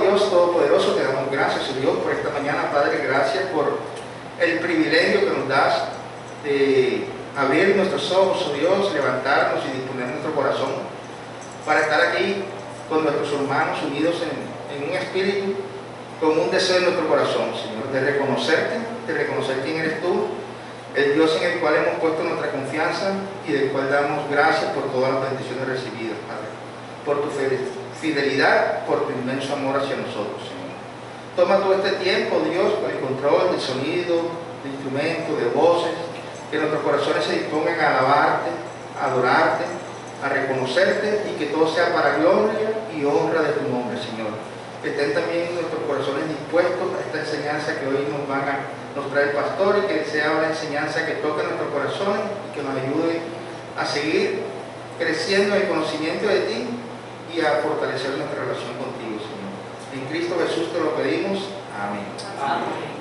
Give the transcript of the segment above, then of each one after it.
Dios Todopoderoso, te damos gracias, Dios, por esta mañana, Padre. Gracias por el privilegio que nos das de abrir nuestros ojos, oh Dios, levantarnos y disponer nuestro corazón para estar aquí con nuestros hermanos unidos en un espíritu, con un deseo en nuestro corazón, Señor, de reconocer quién eres tú, el Dios en el cual hemos puesto nuestra confianza y del cual damos gracias por todas las bendiciones recibidas, Padre, por tu fidelidad, por tu inmenso amor hacia nosotros, Señor. Toma todo este tiempo, Dios, con el control del sonido, de instrumentos, de voces, que nuestros corazones se dispongan a alabarte, a adorarte, a reconocerte y que todo sea para gloria y honra de tu nombre, Señor. Que estén también nuestros corazones dispuestos a esta enseñanza que hoy nos trae el pastor, y que sea una enseñanza que toque nuestros corazones y que nos ayude a seguir creciendo en el conocimiento de ti y a fortalecer nuestra relación contigo, Señor. En Cristo Jesús te lo pedimos. Amén. Amén.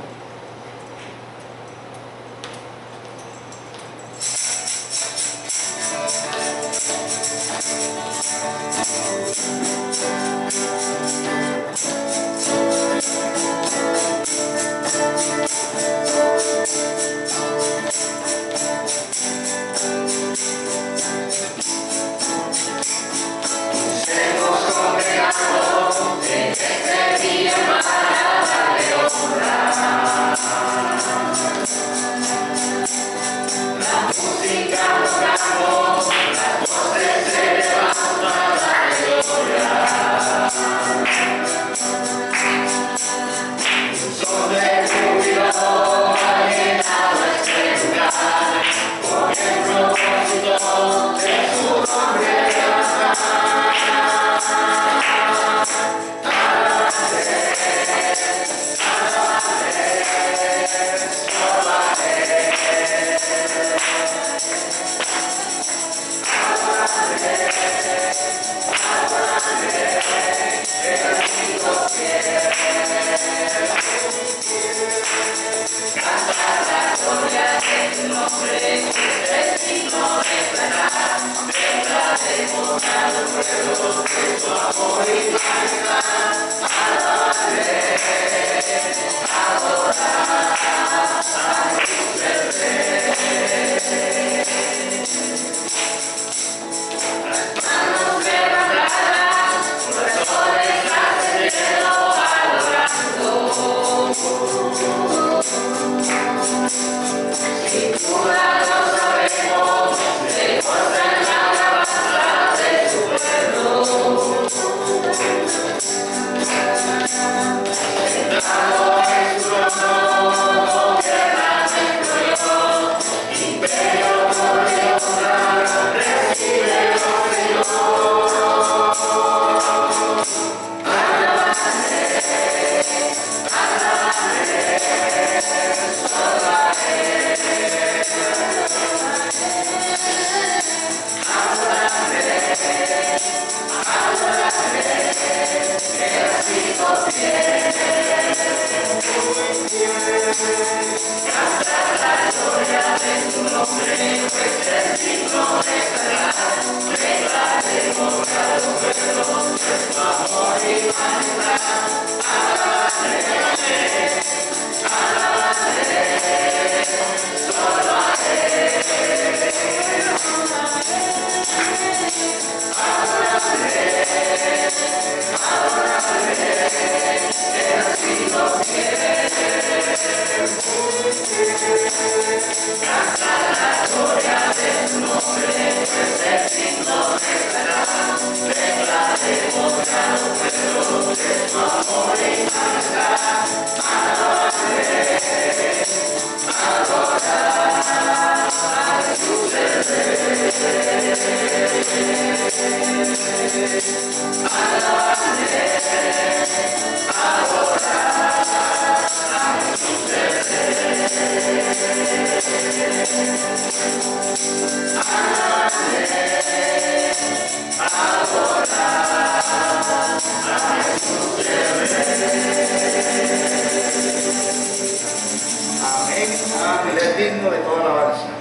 digno de toda alabanza.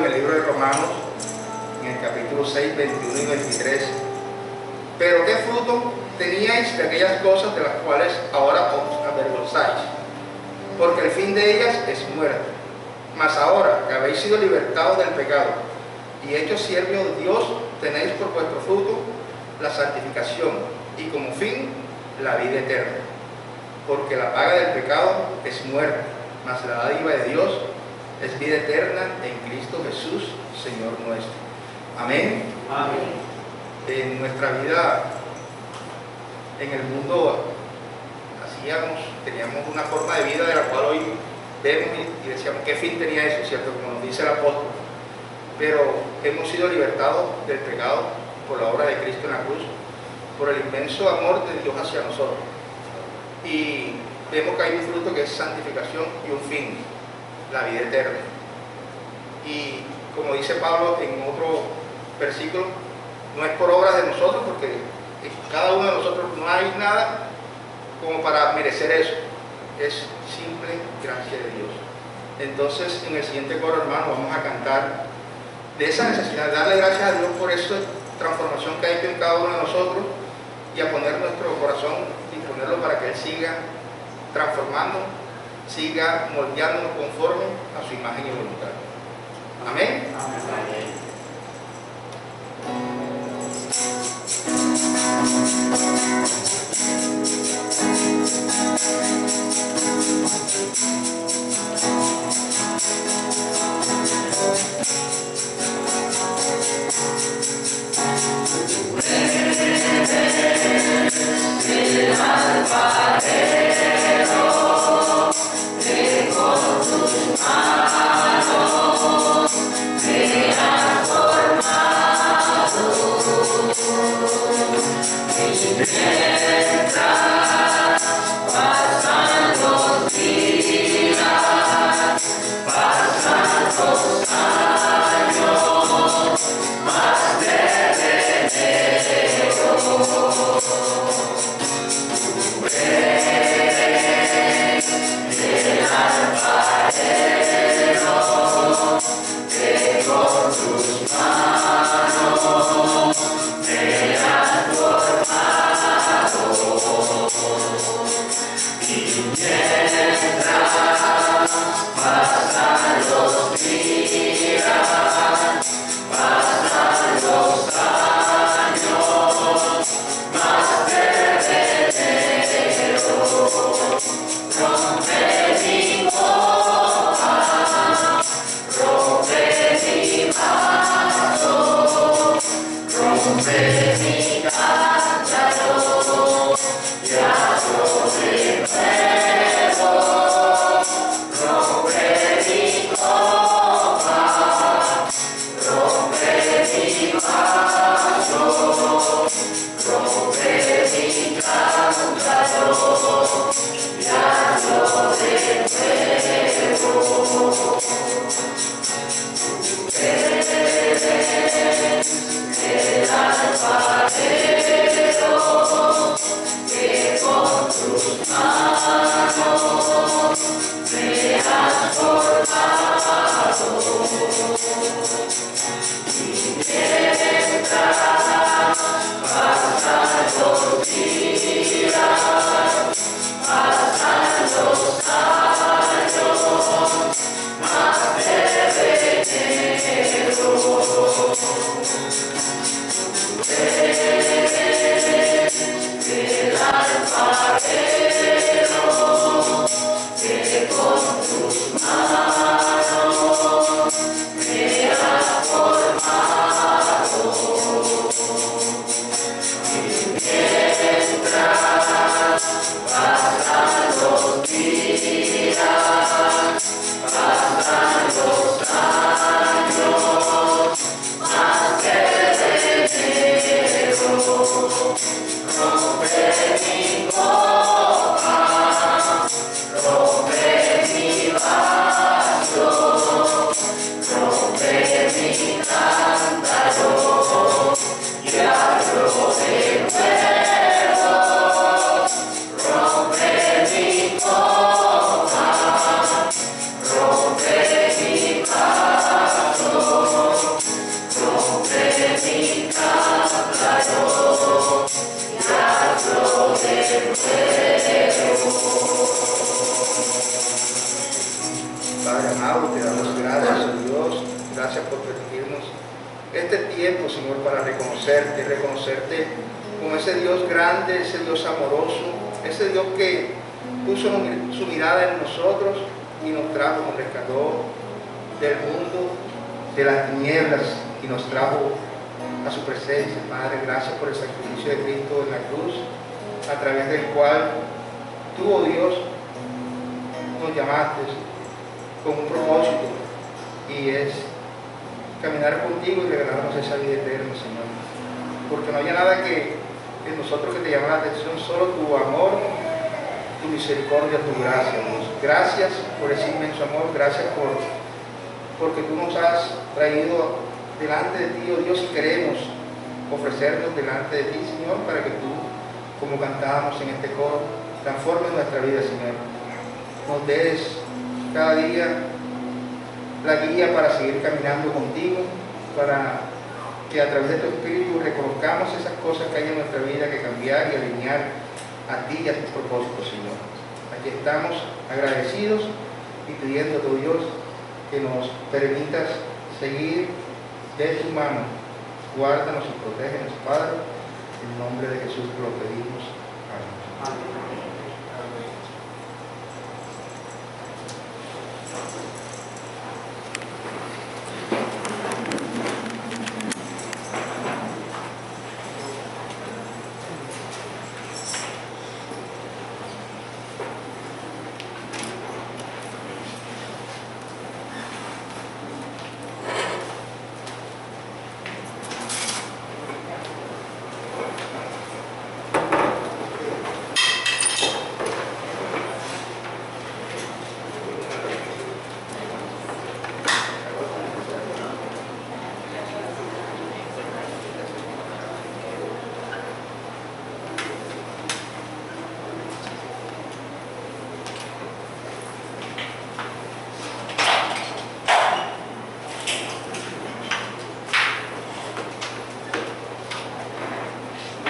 en el libro de Romanos, en el capítulo 6, 21 y 23. Pero ¿qué fruto teníais de aquellas cosas de las cuales ahora os avergonzáis? Porque el fin de ellas es muerte. Mas ahora que habéis sido libertados del pecado y hechos siervos de Dios, tenéis por vuestro fruto la santificación y como fin la vida eterna. Porque la paga del pecado es muerte, mas la dádiva de Dios es vida eterna en Cristo Jesús, Señor nuestro. Amén. Amén. En nuestra vida, en el mundo, teníamos una forma de vida de la cual hoy vemos y decíamos qué fin tenía eso, ¿cierto? Como nos dice el apóstol. Pero hemos sido libertados del pecado por la obra de Cristo en la cruz, por el inmenso amor de Dios hacia nosotros. Y vemos que hay un fruto que es santificación y un fin, la vida eterna. Y como dice Pablo en otro versículo, no es por obras de nosotros, porque cada uno de nosotros no hay nada como para merecer eso, es simple gracia de Dios. Entonces, en el siguiente coro, hermano, vamos a cantar de esa necesidad, darle gracias a Dios por esa transformación que ha hecho en cada uno de nosotros y a poner nuestro corazón y ponerlo para que Él siga transformando, siga moldeándonos conforme a su imagen y voluntad. Amén. Amén. Alfarero, que con tus manos permitirnos este tiempo, Señor, para reconocerte como ese Dios grande, ese Dios amoroso, ese Dios que puso su mirada en nosotros y nos trajo, nos rescató del mundo, de las tinieblas, y nos trajo a su presencia. Padre, gracias por el sacrificio de Cristo en la cruz, a través del cual tú, oh Dios, nos llamaste con un propósito, y es caminar contigo y regalarnos esa vida eterna, Señor. Porque no había nada que en nosotros que te llamara la atención, solo tu amor, tu misericordia, tu gracia, Dios. Gracias por ese inmenso amor, gracias porque tú nos has traído delante de ti, oh Dios, y queremos ofrecernos delante de ti, Señor, para que tú, como cantábamos en este coro, transformes nuestra vida, Señor. Nos des cada día la guía para seguir caminando contigo, para que a través de tu Espíritu reconozcamos esas cosas que hay en nuestra vida que cambiar y alinear a ti y a tus propósitos, Señor. Aquí estamos agradecidos y pidiéndote, oh Dios, que nos permitas seguir de tu mano. Guárdanos y protégenos, Padre, en nombre de Jesús te lo pedimos. Amén. Amén.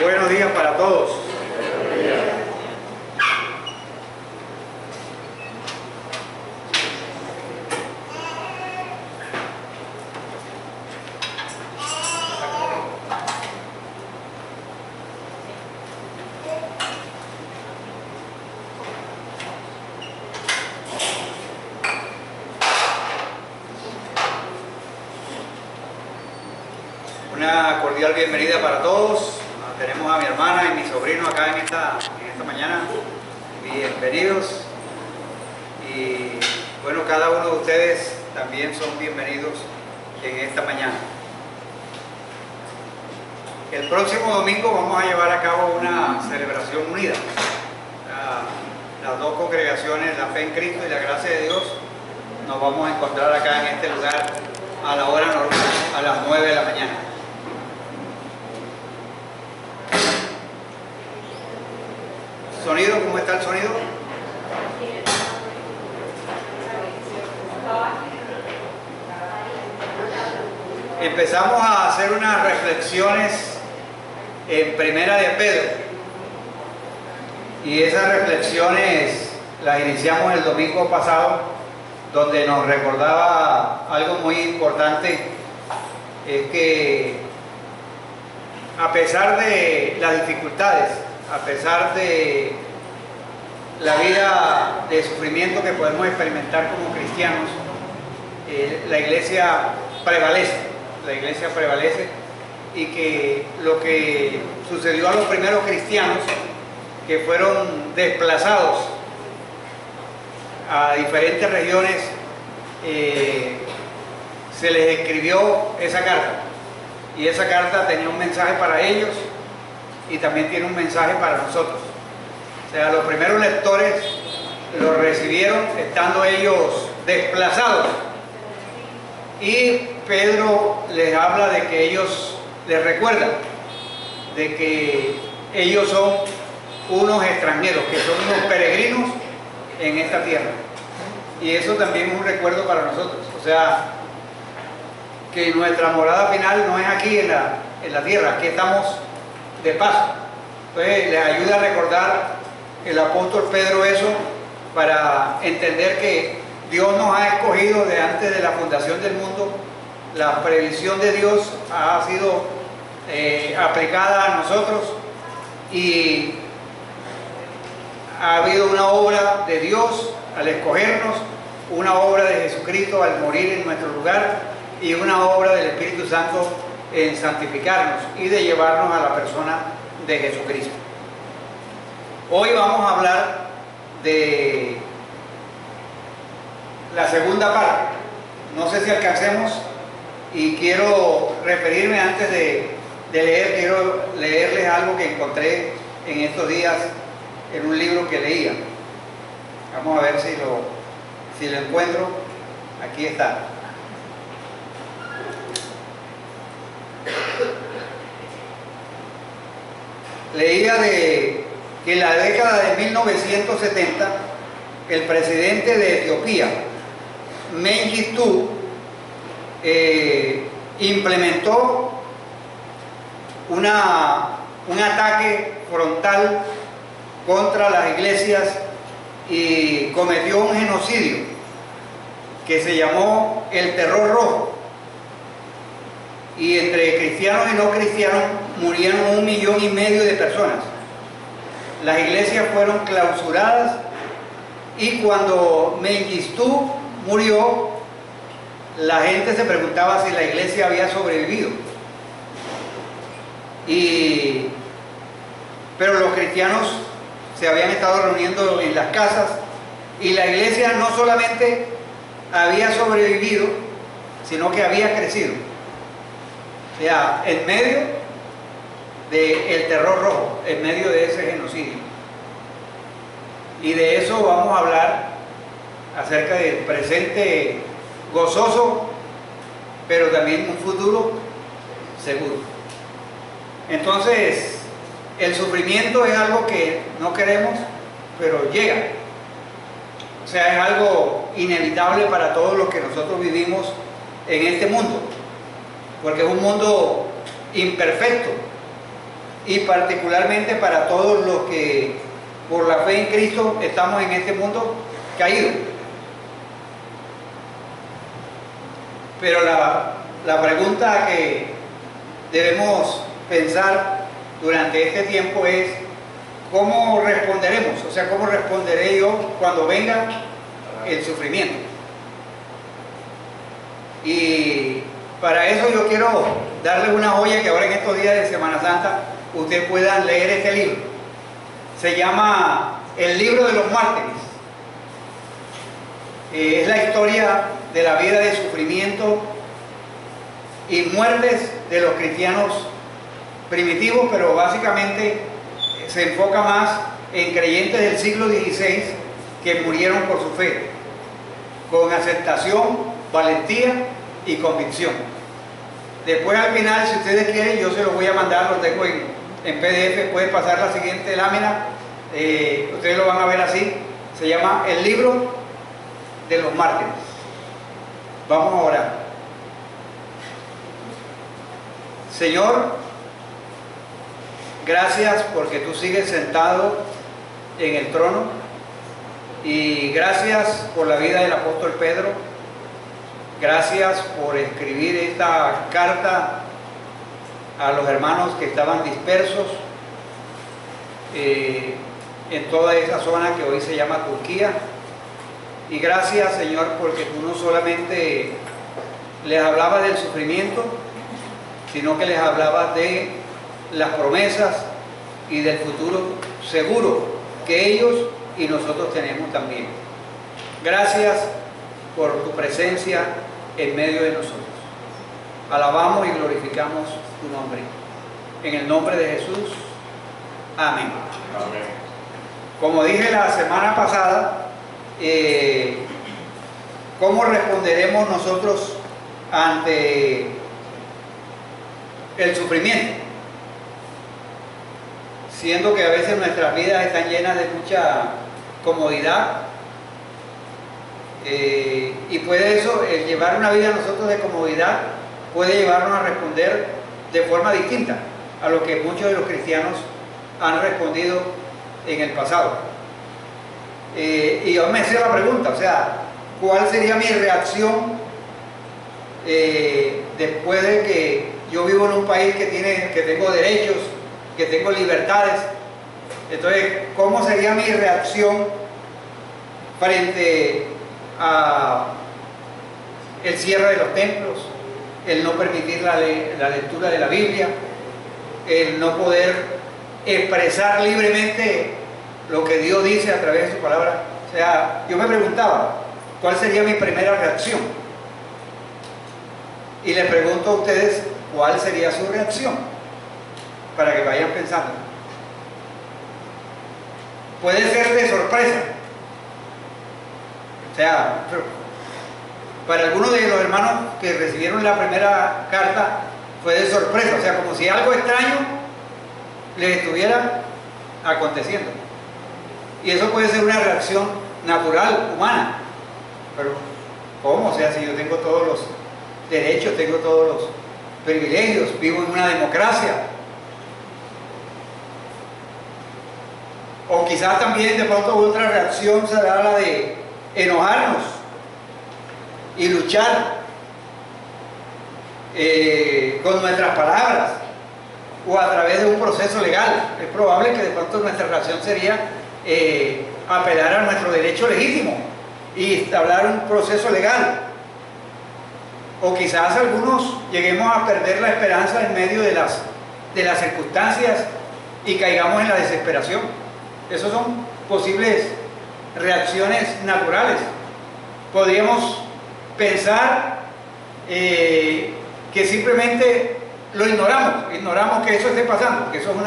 Buenos días para todos. Una cordial bienvenida para todos. Tenemos a mi hermana y mi sobrino acá en esta mañana. Bienvenidos. Y bueno, cada uno de ustedes también son bienvenidos en esta mañana. El próximo domingo vamos a llevar a cabo una celebración unida. Las dos congregaciones, la Fe en Cristo y la Gracia de Dios, nos vamos a encontrar acá en este lugar a la hora normal, a las 9 de la mañana. ¿Sonido? ¿Cómo está el sonido? Empezamos a hacer unas reflexiones en Primera de Pedro, y esas reflexiones las iniciamos el domingo pasado, donde nos recordaba algo muy importante, es que a pesar de las dificultades, a pesar de la vida de sufrimiento que podemos experimentar como cristianos, la iglesia prevalece, y que lo que sucedió a los primeros cristianos, que fueron desplazados a diferentes regiones, se les escribió esa carta, y esa carta tenía un mensaje para ellos y también tiene un mensaje para nosotros. O sea, los primeros lectores lo recibieron estando ellos desplazados, y Pedro les habla de que ellos les recuerdan de que ellos son unos extranjeros, que son unos peregrinos en esta tierra, y eso también es un recuerdo para nosotros. O sea, que nuestra morada final no es aquí en la tierra, aquí estamos de paso. Entonces les ayuda a recordar el apóstol Pedro eso, para entender que Dios nos ha escogido de antes de la fundación del mundo la previsión de Dios ha sido aplicada a nosotros y ha habido una obra de Dios al escogernos, una obra de Jesucristo al morir en nuestro lugar y una obra del Espíritu Santo en santificarnos y de llevarnos a la persona de Jesucristo. Hoy vamos a hablar de la segunda parte. No sé si alcancemos y quiero referirme antes de leer, quiero leerles algo que encontré en estos días en un libro que leía. Vamos a ver si lo encuentro. Aquí está. Leía que en la década de 1970 el presidente de Etiopía, Mengistu, implementó un ataque frontal contra las iglesias y cometió un genocidio que se llamó el Terror Rojo, y entre cristianos y no cristianos murieron 1,5 millones de personas. Las iglesias fueron clausuradas y cuando Mengistu murió, la gente se preguntaba si la iglesia había sobrevivido. Pero los cristianos se habían estado reuniendo en las casas y la iglesia no solamente había sobrevivido, sino que había crecido. O sea, en medio del terror rojo, en medio de ese genocidio. Y de eso vamos a hablar, acerca del presente gozoso, pero también un futuro seguro. Entonces, el sufrimiento es algo que no queremos, pero llega. O sea, es algo inevitable para todos los que nosotros vivimos en este mundo, porque es un mundo imperfecto, y particularmente para todos los que por la fe en Cristo estamos en este mundo caído. Pero la pregunta que debemos pensar durante este tiempo es ¿cómo responderemos? O sea, ¿cómo responderé yo cuando venga el sufrimiento? Y para eso yo quiero darles una joya que ahora en estos días de Semana Santa ustedes puedan leer este libro. Se llama El Libro de los Mártires. Es la historia de la vida de sufrimiento y muertes de los cristianos primitivos, pero básicamente se enfoca más en creyentes del siglo XVI que murieron por su fe, con aceptación, valentía y convicción. Después al final, si ustedes quieren, yo se los voy a mandar, lo tengo en PDF, pueden pasar la siguiente lámina, ustedes lo van a ver así, se llama El Libro de los Mártires. Vamos a orar. Señor, gracias porque tú sigues sentado en el trono, y gracias por la vida del apóstol Pedro. Gracias por escribir esta carta a los hermanos que estaban dispersos en toda esa zona que hoy se llama Turquía. Y gracias, Señor, porque tú no solamente les hablabas del sufrimiento, sino que les hablabas de las promesas y del futuro seguro que ellos y nosotros tenemos también. Gracias por tu presencia en medio de nosotros. Alabamos y glorificamos tu nombre. En el nombre de Jesús. Amén. Amén. Como dije la semana pasada, ¿cómo responderemos nosotros ante el sufrimiento? Siendo que a veces nuestras vidas están llenas de mucha comodidad, y puede eso, el llevar una vida nosotros de comodidad, puede llevarnos a responder de forma distinta a lo que muchos de los cristianos han respondido en el pasado. Y yo me hacía la pregunta, o sea, ¿cuál sería mi reacción después de que yo vivo en un país que tengo derechos, que tengo libertades. Entonces, ¿cómo sería mi reacción frente a el cierre de los templos, el no permitir la lectura de la Biblia, el no poder expresar libremente lo que Dios dice a través de su palabra? O sea, yo me preguntaba, ¿cuál sería mi primera reacción? Y les pregunto a ustedes, ¿cuál sería su reacción? Para que vayan pensando. Puede ser de sorpresa. O sea, para algunos de los hermanos que recibieron la primera carta fue de sorpresa, o sea, como si algo extraño les estuviera aconteciendo. Y eso puede ser una reacción natural, humana. Pero, ¿cómo? O sea, si yo tengo todos los derechos, tengo todos los privilegios, vivo en una democracia. O quizás también de pronto otra reacción será la de enojarnos y luchar con nuestras palabras o a través de un proceso legal. Es probable que de pronto nuestra reacción sería apelar a nuestro derecho legítimo y hablar un proceso legal. O quizás algunos lleguemos a perder la esperanza en medio de las circunstancias y caigamos en la desesperación. Esas son posibles reacciones naturales. Podríamos pensar que simplemente lo ignoramos que eso esté pasando, que eso es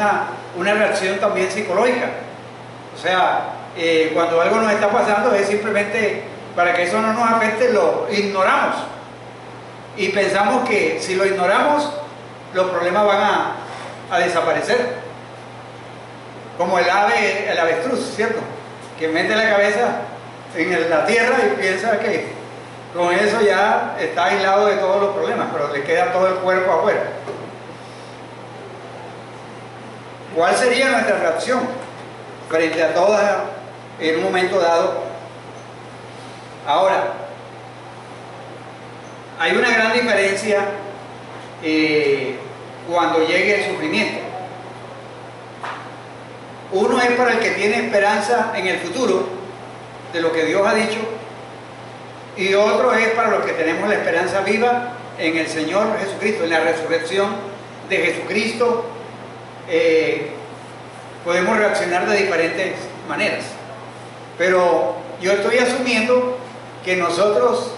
una reacción también psicológica. O sea, cuando algo nos está pasando es simplemente para que eso no nos afecte, lo ignoramos. Y pensamos que si lo ignoramos, los problemas van a desaparecer. Como el avestruz, ¿cierto? Que mete la cabeza en la tierra y piensa que con eso ya está aislado de todos los problemas, pero le queda todo el cuerpo afuera. ¿Cuál sería nuestra reacción frente a todas en un momento dado? Ahora, hay una gran diferencia cuando llegue el sufrimiento. Uno es para el que tiene esperanza en el futuro, de lo que Dios ha dicho, y otro es para los que tenemos la esperanza viva en el Señor Jesucristo, en la resurrección de Jesucristo. Podemos reaccionar de diferentes maneras, pero yo estoy asumiendo que nosotros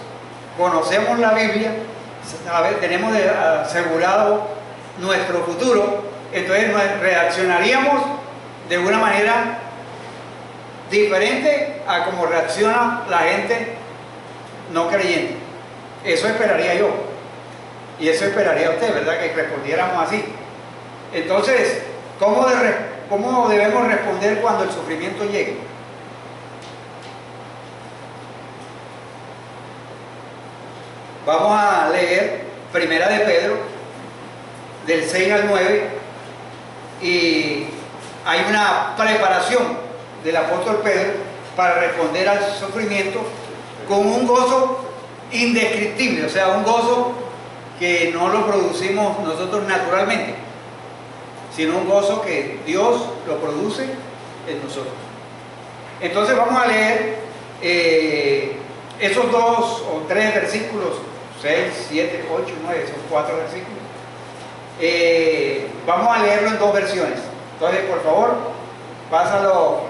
conocemos la Biblia, tenemos asegurado nuestro futuro, entonces reaccionaríamos de una manera diferente a como reacciona la gente no creyente. Eso esperaría yo. Y eso esperaría usted, ¿verdad? Que respondiéramos así. Entonces, ¿cómo debemos responder cuando el sufrimiento llegue? Vamos a leer Primera de Pedro, del 6 al 9, y hay una preparación del apóstol Pedro para responder al sufrimiento con un gozo indescriptible, o sea, un gozo que no lo producimos nosotros naturalmente, sino un gozo que Dios lo produce en nosotros. Entonces vamos a leer esos 2 o 3 versículos, 6, 7, 8, 9, son 4 versículos. Vamos a leerlo en 2 versiones. Entonces, por favor, pásalo.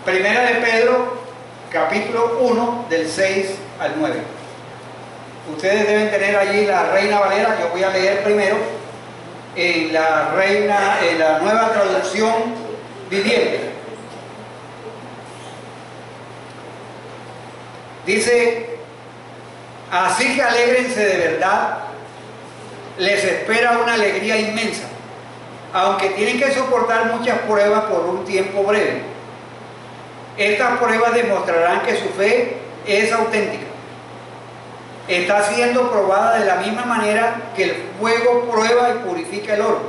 Primera de Pedro, capítulo 1, del 6 al 9. Ustedes deben tener allí la Reina Valera. Yo voy a leer primero en la Nueva Traducción Viviente. Dice: así que alégrense de verdad, les espera una alegría inmensa, aunque tienen que soportar muchas pruebas por un tiempo breve. Estas pruebas demostrarán que su fe es auténtica. Está siendo probada de la misma manera que el fuego prueba y purifica el oro,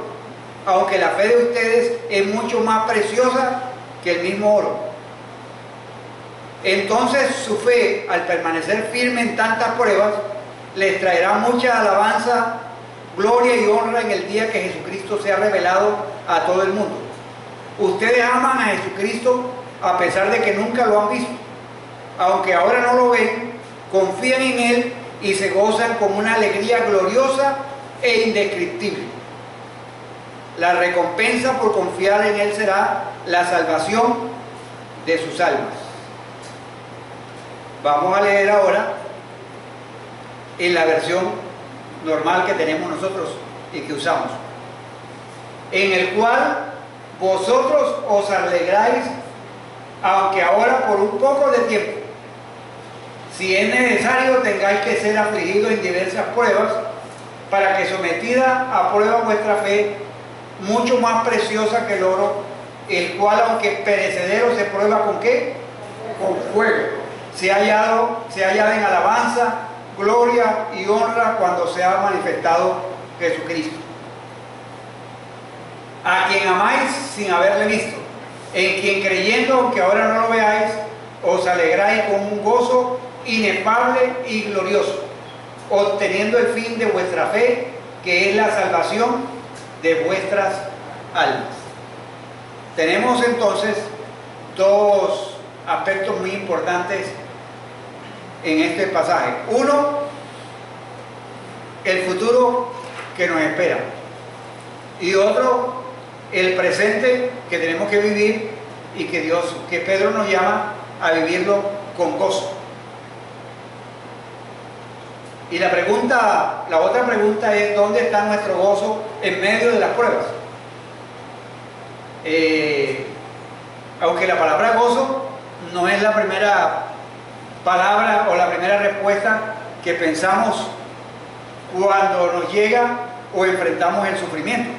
aunque la fe de ustedes es mucho más preciosa que el mismo oro. Entonces su fe, al permanecer firme en tantas pruebas, les traerá mucha alabanza, gloria y honra en el día que Jesucristo sea revelado a todo el mundo. Ustedes aman a Jesucristo a pesar de que nunca lo han visto. Aunque ahora no lo ven, confían en Él y se gozan con una alegría gloriosa e indescriptible. La recompensa por confiar en Él será la salvación de sus almas. Vamos a leer ahora en la versión normal que tenemos nosotros y que usamos, en el cual vosotros os alegráis, aunque ahora por un poco de tiempo, si es necesario tengáis que ser afligidos en diversas pruebas, para que sometida a prueba vuestra fe, mucho más preciosa que el oro, el cual aunque perecedero se prueba ¿con qué? Con fuego, se ha hallado en alabanza, gloria y honra cuando se ha manifestado Jesucristo, a quien amáis sin haberle visto, en quien creyendo, aunque ahora no lo veáis, os alegráis con un gozo inefable y glorioso, obteniendo el fin de vuestra fe, que es la salvación de vuestras almas. Tenemos entonces dos aspectos muy importantes en este pasaje. Uno, el futuro que nos espera, y otro, el presente que tenemos que vivir y que Pedro nos llama a vivirlo con gozo. Y la otra pregunta es: ¿dónde está nuestro gozo en medio de las pruebas? Aunque la palabra gozo no es la primera palabra o la primera respuesta que pensamos cuando nos llega o enfrentamos el sufrimiento.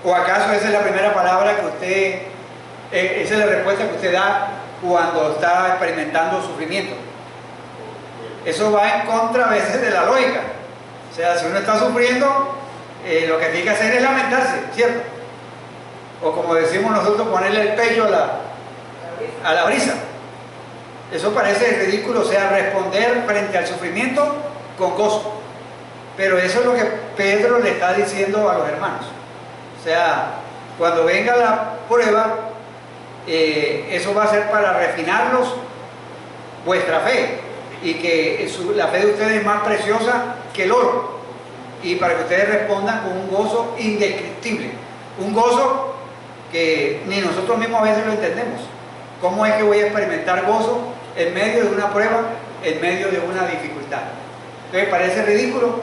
¿O acaso esa es la primera palabra que esa es la respuesta que usted da cuando está experimentando sufrimiento? Eso va en contra a veces de la lógica. O sea, si uno está sufriendo, lo que tiene que hacer es lamentarse, ¿cierto? O como decimos nosotros, ponerle el pecho a la brisa. Eso parece ridículo, o sea, responder frente al sufrimiento con gozo. Pero eso es lo que Pedro le está diciendo a los hermanos. O sea, cuando venga la prueba, eso va a ser para refinarlos vuestra fe, y que la fe de ustedes es más preciosa que el oro, y para que ustedes respondan con un gozo indescriptible, un gozo que ni nosotros mismos a veces lo entendemos. ¿Cómo es que voy a experimentar gozo en medio de una prueba, en medio de una dificultad? Entonces parece ridículo,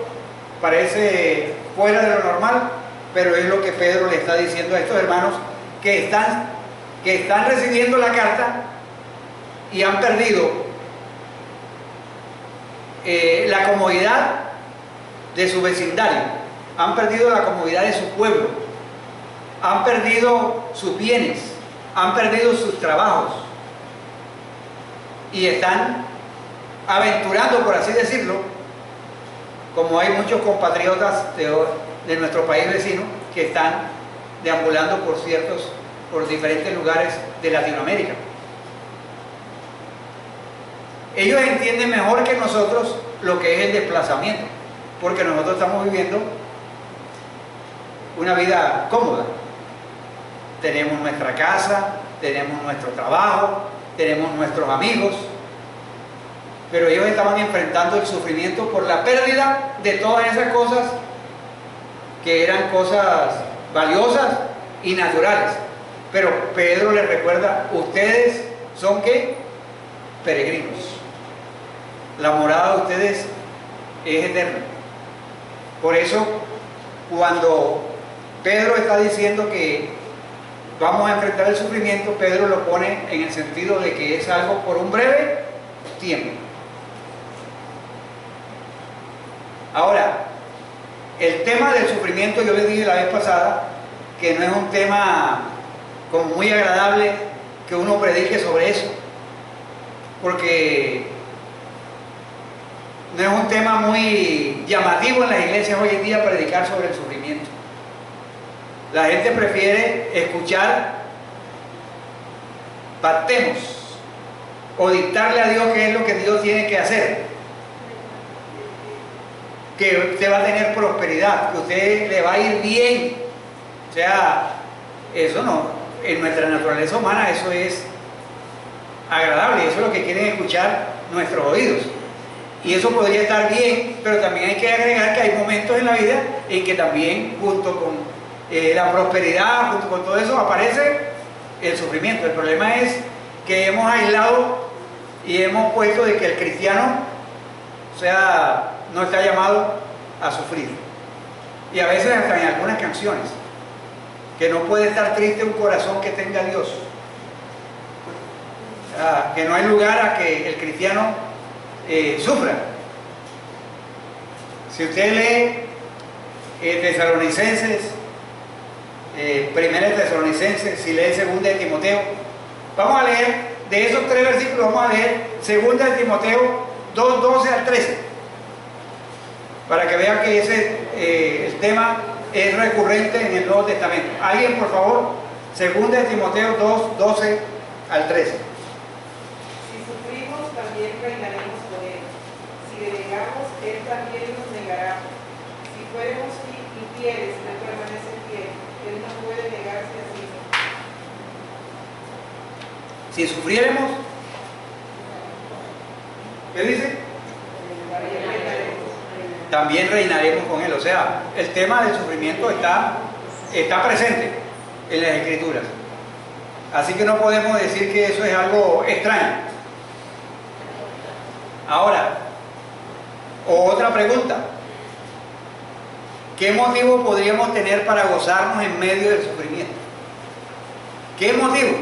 parece fuera de lo normal, pero es lo que Pedro le está diciendo a estos hermanos que están recibiendo la carta y han perdido la comodidad de su vecindario, han perdido la comodidad de su pueblo, han perdido sus bienes, han perdido sus trabajos y están aventurando, por así decirlo, como hay muchos compatriotas de nuestro país vecino que están deambulando por diferentes lugares de Latinoamérica. Ellos entienden mejor que nosotros lo que es el desplazamiento, porque nosotros estamos viviendo una vida cómoda. Tenemos nuestra casa, tenemos nuestro trabajo, tenemos nuestros amigos, pero ellos estaban enfrentando el sufrimiento por la pérdida de todas esas cosas que eran cosas valiosas y naturales. Pero Pedro les recuerda: ustedes son ¿qué? Peregrinos. La morada de ustedes es eterna. Por eso, cuando Pedro está diciendo que vamos a enfrentar el sufrimiento, Pedro lo pone en el sentido de que es algo por un breve tiempo. Ahora, el tema del sufrimiento, yo les dije la vez pasada que no es un tema como muy agradable que uno predique sobre eso, porque no es un tema muy llamativo en las iglesias hoy en día predicar sobre el sufrimiento. La gente prefiere escuchar pactemos o dictarle a Dios qué es lo que Dios tiene que hacer. que usted va a tener prosperidad, que usted le va a ir bien. O sea, eso no, en nuestra naturaleza humana eso es agradable, eso es lo que quieren escuchar nuestros oídos. Y eso podría estar bien, pero también hay que agregar que hay momentos en la vida en que también junto con la prosperidad, junto con todo eso, aparece el sufrimiento. El problema es que hemos aislado y hemos puesto de que el cristiano, o sea, no está llamado a sufrir. Y a veces hasta en algunas canciones, que no puede estar triste un corazón que tenga a Dios. O sea, que no hay lugar a que el cristiano sufra. Si usted lee Tesalonicenses, Primera de Tesalonicenses, si lee Segunda de Timoteo, vamos a leer de esos 3 versículos, vamos a leer Segunda de Timoteo 2:12 al 13, para que vean que el tema es recurrente en el Nuevo Testamento. Alguien, por favor, Segunda de Timoteo 2:12 al 13. Si sufrimos, también reinaremos con él. Si le negamos, él también nos negará. Si fuéramos infieles, él permanece fiel. Él no puede negarse a sí mismo. Si sufriéramos, ¿qué dice? También reinaremos con él. O sea, el tema del sufrimiento está presente en las Escrituras. Así que no podemos decir que eso es algo extraño. Ahora, otra pregunta. ¿Qué motivo podríamos tener para gozarnos en medio del sufrimiento? ¿Qué motivo?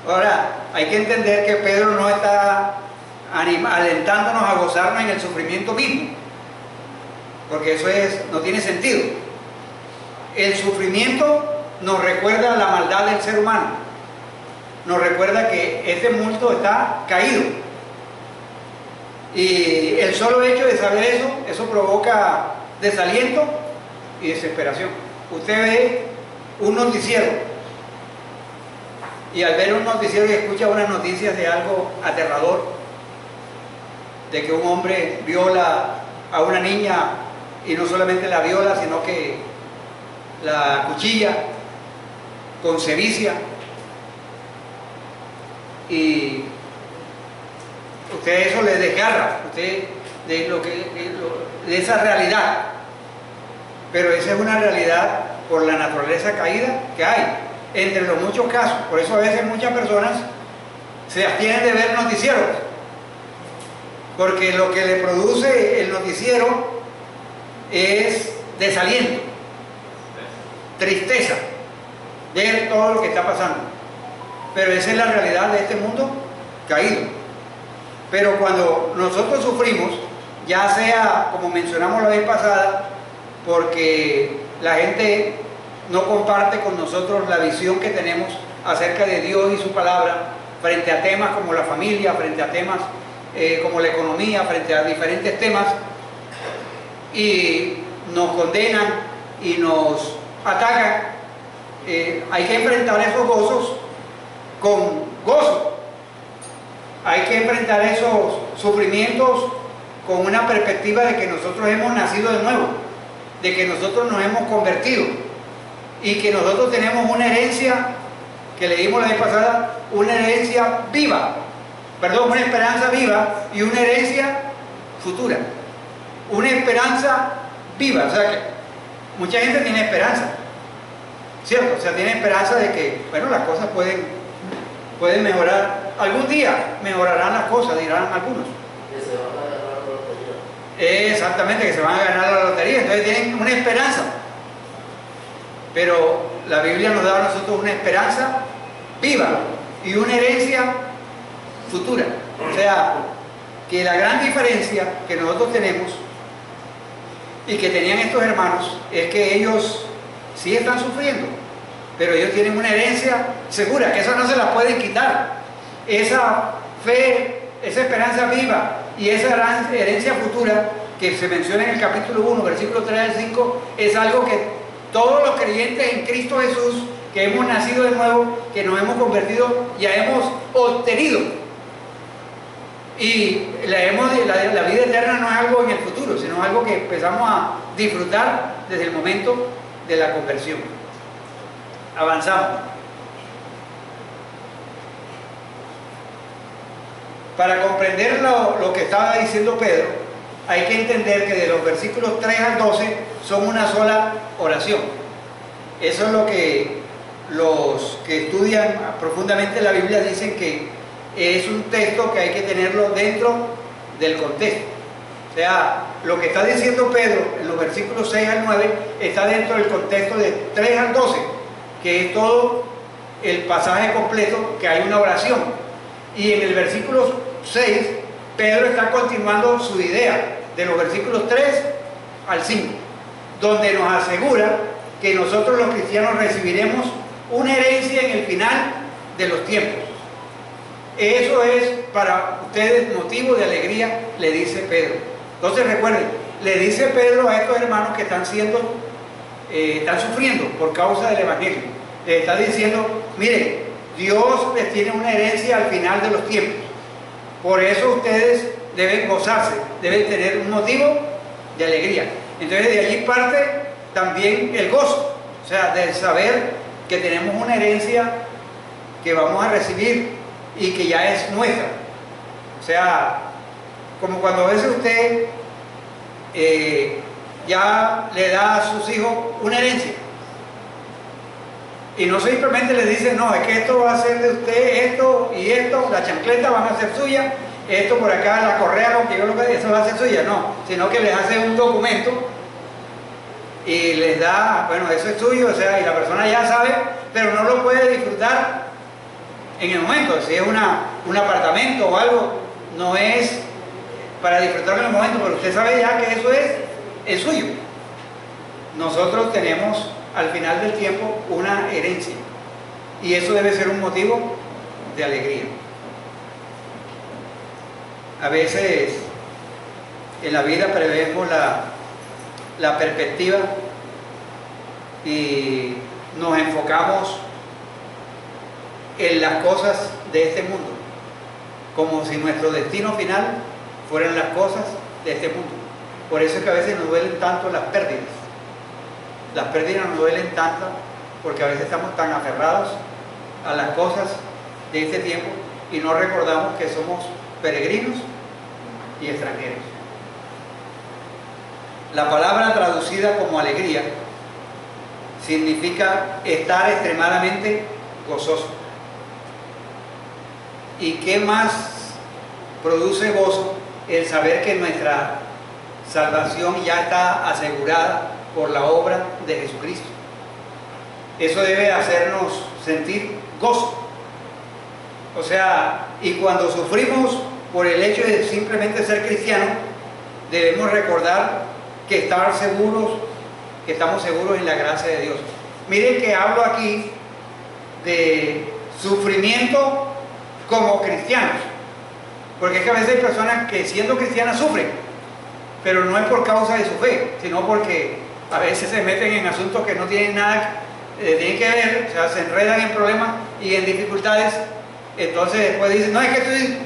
Ahora, hay que entender que Pedro no está alentándonos a gozarnos en el sufrimiento mismo, porque eso no tiene sentido. El sufrimiento nos recuerda la maldad del ser humano, nos recuerda que este mundo está caído, y el solo hecho de saber eso provoca desaliento y desesperación. Usted ve un noticiero, y al ver un noticiero y escucha unas noticias de algo aterrador, de que un hombre viola a una niña, y no solamente la viola, sino que la cuchilla con sevicia, y usted eso le desgarra, usted de esa realidad. Pero esa es una realidad por la naturaleza caída que hay entre los muchos casos. Por eso a veces muchas personas se abstienen de ver noticieros, porque lo que le produce el noticiero es desaliento, tristeza, ver todo lo que está pasando. Pero esa es la realidad de este mundo caído. Pero cuando nosotros sufrimos, ya sea, como mencionamos la vez pasada, porque la gente no comparte con nosotros la visión que tenemos acerca de Dios y su palabra, frente a temas como la familia, frente a temas como la economía, frente a diferentes temas, y nos condenan y nos atacan, hay que enfrentar esos gozos con gozo. Hay que enfrentar esos sufrimientos con una perspectiva de que nosotros hemos nacido de nuevo, de que nosotros nos hemos convertido y que nosotros tenemos una herencia, que leímos la vez pasada, una herencia viva, perdón, una esperanza viva y una herencia futura. Una esperanza viva, o sea que mucha gente tiene esperanza, ¿cierto? O sea, tiene esperanza de que, bueno, las cosas pueden mejorar. Algún día mejorarán las cosas, dirán algunos. Que se van a ganar la lotería. Exactamente, que se van a ganar la lotería. Entonces tienen una esperanza. Pero la Biblia nos da a nosotros una esperanza viva y una herencia futura. O sea, que la gran diferencia que nosotros tenemos y que tenían estos hermanos es que ellos sí están sufriendo, pero ellos tienen una herencia segura, que esa no se la pueden quitar. Esa fe, esa esperanza viva y esa herencia futura que se menciona en el capítulo 1, versículo 3 al 5, es algo que todos los creyentes en Cristo Jesús, que hemos nacido de nuevo, que nos hemos convertido, ya hemos obtenido. Y la vida eterna no es algo en el futuro, sino algo que empezamos a disfrutar desde el momento de la conversión. Avanzamos. Para comprender lo que estaba diciendo Pedro, hay que entender que de los versículos 3 al 12 son una sola oración. Eso es lo que los que estudian profundamente la Biblia dicen, que es un texto que hay que tenerlo dentro del contexto. O sea, lo que está diciendo Pedro en los versículos 6 al 9 está dentro del contexto de 3 al 12, que es todo el pasaje completo, que hay una oración. Y en el versículo 6, Pedro está continuando su idea de los versículos 3 al 5, donde nos asegura que nosotros los cristianos recibiremos una herencia en el final de los tiempos. Eso es para ustedes motivo de alegría, le dice Pedro. Entonces recuerden, le dice Pedro a estos hermanos que están sufriendo por causa del Evangelio. Les está diciendo, miren, Dios les tiene una herencia al final de los tiempos. Por eso ustedes deben gozarse, deben tener un motivo de alegría. Entonces de allí parte también el gozo, o sea, de saber que tenemos una herencia que vamos a recibir y que ya es nuestra. O sea, como cuando a veces usted ya le da a sus hijos una herencia y no simplemente les dice, no, es que esto va a ser de usted, esto y esto, la chancleta van a ser suya, esto por acá, la correa con que yo lo que eso va a ser suya, no, sino que les hace un documento y les da, bueno, eso es suyo, o sea, y la persona ya sabe, pero no lo puede disfrutar en el momento. Si es un apartamento o algo, no es para disfrutar en el momento, pero usted sabe ya que eso es suyo. Nosotros tenemos al final del tiempo una herencia, y eso debe ser un motivo de alegría. A veces en la vida prevemos la perspectiva y nos enfocamos en las cosas de este mundo, como si nuestro destino final fueran las cosas de este mundo. Por eso es que a veces nos duelen tanto las pérdidas. Las pérdidas nos duelen tanto porque a veces estamos tan aferrados a las cosas de este tiempo y no recordamos que somos peregrinos y extranjeros. La palabra traducida como alegría significa estar extremadamente gozoso. ¿Y qué más produce gozo? El saber que nuestra salvación ya está asegurada por la obra de Jesucristo. Eso debe hacernos sentir gozo. O sea, y cuando sufrimos por el hecho de simplemente ser cristianos, debemos recordar que estamos seguros en la gracia de Dios. Miren que hablo aquí de sufrimiento como cristianos, porque es que a veces hay personas que siendo cristianas sufren, pero no es por causa de su fe, sino porque a veces se meten en asuntos que no tienen nada tienen que ver, o sea, se enredan en problemas y en dificultades. Entonces después dicen, no, es que estoy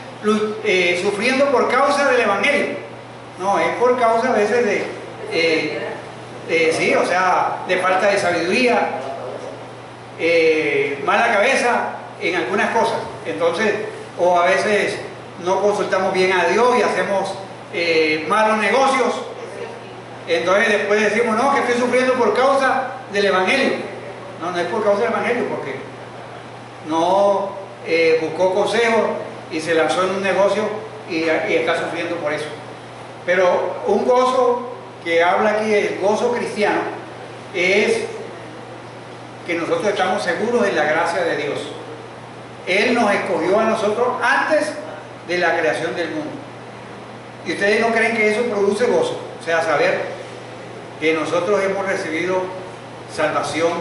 sufriendo por causa del Evangelio. No, es por causa a veces sí, o sea, de falta de sabiduría, mala cabeza en algunas cosas. Entonces, o a veces no consultamos bien a Dios y hacemos malos negocios. Entonces después decimos, no, que estoy sufriendo por causa del Evangelio. No, no es por causa del Evangelio, porque no buscó consejo y se lanzó en un negocio y está sufriendo por eso. Pero un gozo que habla aquí, el gozo cristiano, es que nosotros estamos seguros en la gracia de Dios. Él nos escogió a nosotros antes de la creación del mundo. ¿Y ustedes no creen que eso produce gozo? O sea, saber que nosotros hemos recibido salvación,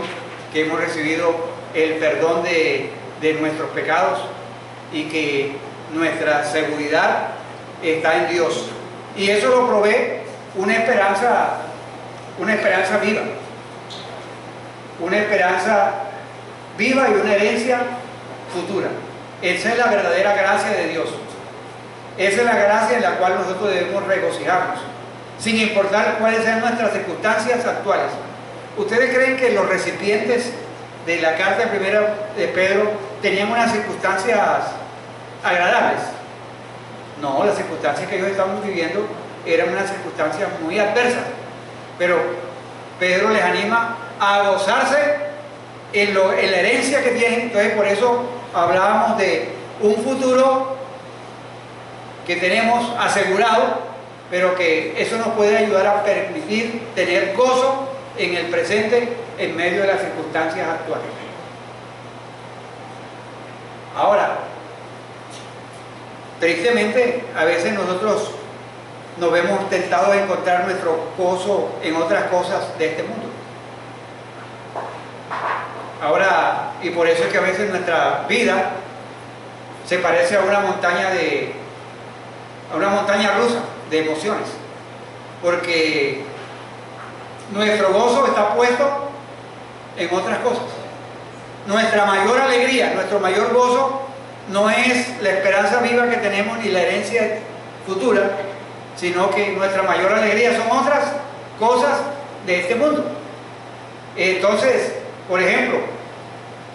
que hemos recibido el perdón de nuestros pecados y que nuestra seguridad está en Dios. Y eso lo provee una esperanza viva. Una esperanza viva y una herencia futura. Esa es la verdadera gracia de Dios. Esa es la gracia en la cual nosotros debemos regocijarnos, sin importar cuáles sean nuestras circunstancias actuales. ¿Ustedes creen que los recipientes de la carta primera de Pedro tenían unas circunstancias agradables? No, las circunstancias que ellos estaban viviendo eran unas circunstancias muy adversas, pero Pedro les anima a gozarse en la herencia que tienen. Entonces, por eso hablábamos de un futuro que tenemos asegurado, pero que eso nos puede ayudar a permitir tener gozo en el presente en medio de las circunstancias actuales. Ahora, tristemente, a veces nosotros nos vemos tentados a encontrar nuestro gozo en otras cosas de este mundo. Ahora, y por eso es que a veces nuestra vida se parece a una montaña rusa de emociones, porque nuestro gozo está puesto en otras cosas. Nuestra mayor alegría, nuestro mayor gozo no es la esperanza viva que tenemos ni la herencia futura, sino que nuestra mayor alegría son otras cosas de este mundo. Entonces, por ejemplo,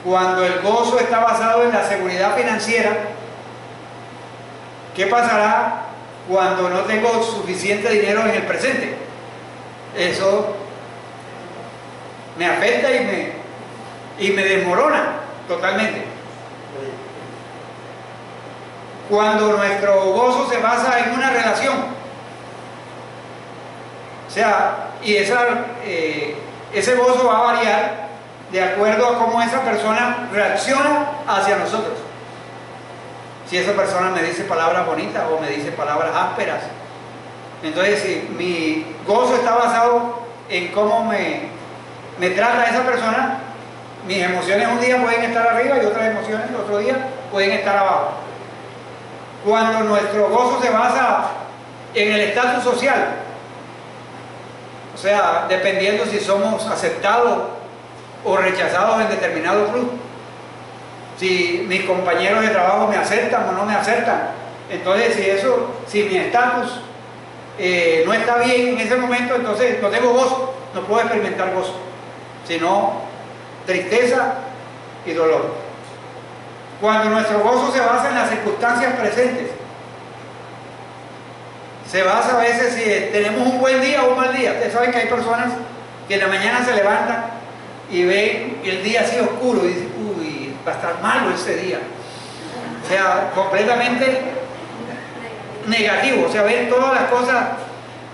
cuando el gozo está basado en la seguridad financiera, ¿qué pasará cuando no tengo suficiente dinero en el presente? Eso me afecta y me desmorona totalmente. Cuando nuestro gozo se basa en una relación, o sea, y ese gozo va a variar de acuerdo a cómo esa persona reacciona hacia nosotros. Si esa persona me dice palabras bonitas o me dice palabras ásperas, entonces si mi gozo está basado en cómo me trata esa persona, mis emociones un día pueden estar arriba y otras emociones el otro día pueden estar abajo. Cuando nuestro gozo se basa en el estatus social, o sea, dependiendo si somos aceptados o rechazados en determinado club, si mis compañeros de trabajo me aceptan o no me aceptan, entonces si mi estatus no está bien en ese momento, entonces no tengo gozo, no puedo experimentar gozo, sino tristeza y dolor. Cuando nuestro gozo se basa en las circunstancias presentes, se basa a veces si tenemos un buen día o un mal día. Ustedes saben que hay personas que en la mañana se levantan y ven el día así oscuro y dicen, uy, va a estar malo ese día. O sea, completamente negativo. O sea, ven todas las cosas.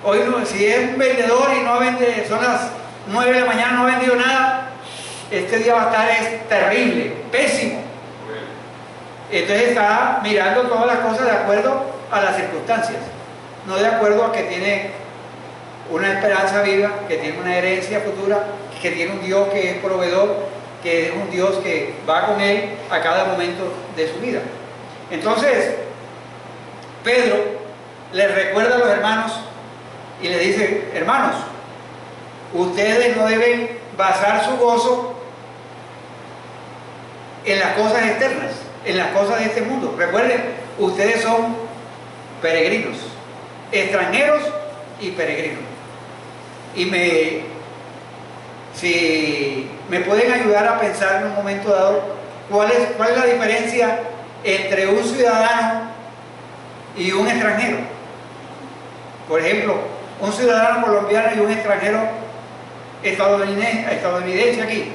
Hoy, si es un vendedor y no vende, son las 9 de la mañana, no ha vendido nada, este día va a estar terrible, pésimo. Entonces está mirando todas las cosas de acuerdo a las circunstancias, no de acuerdo a que tiene una esperanza viva, que tiene una herencia futura, que tiene un Dios que es proveedor, que es un Dios que va con él a cada momento de su vida. Entonces, Pedro le recuerda a los hermanos y le dice, hermanos, ustedes no deben basar su gozo en las cosas externas, en las cosas de este mundo. Recuerden, ustedes son peregrinos, extranjeros y peregrinos. Y si me pueden ayudar a pensar en un momento dado, ¿cuál es la diferencia entre un ciudadano y un extranjero? Por ejemplo, un ciudadano colombiano y un extranjero estadounidense aquí.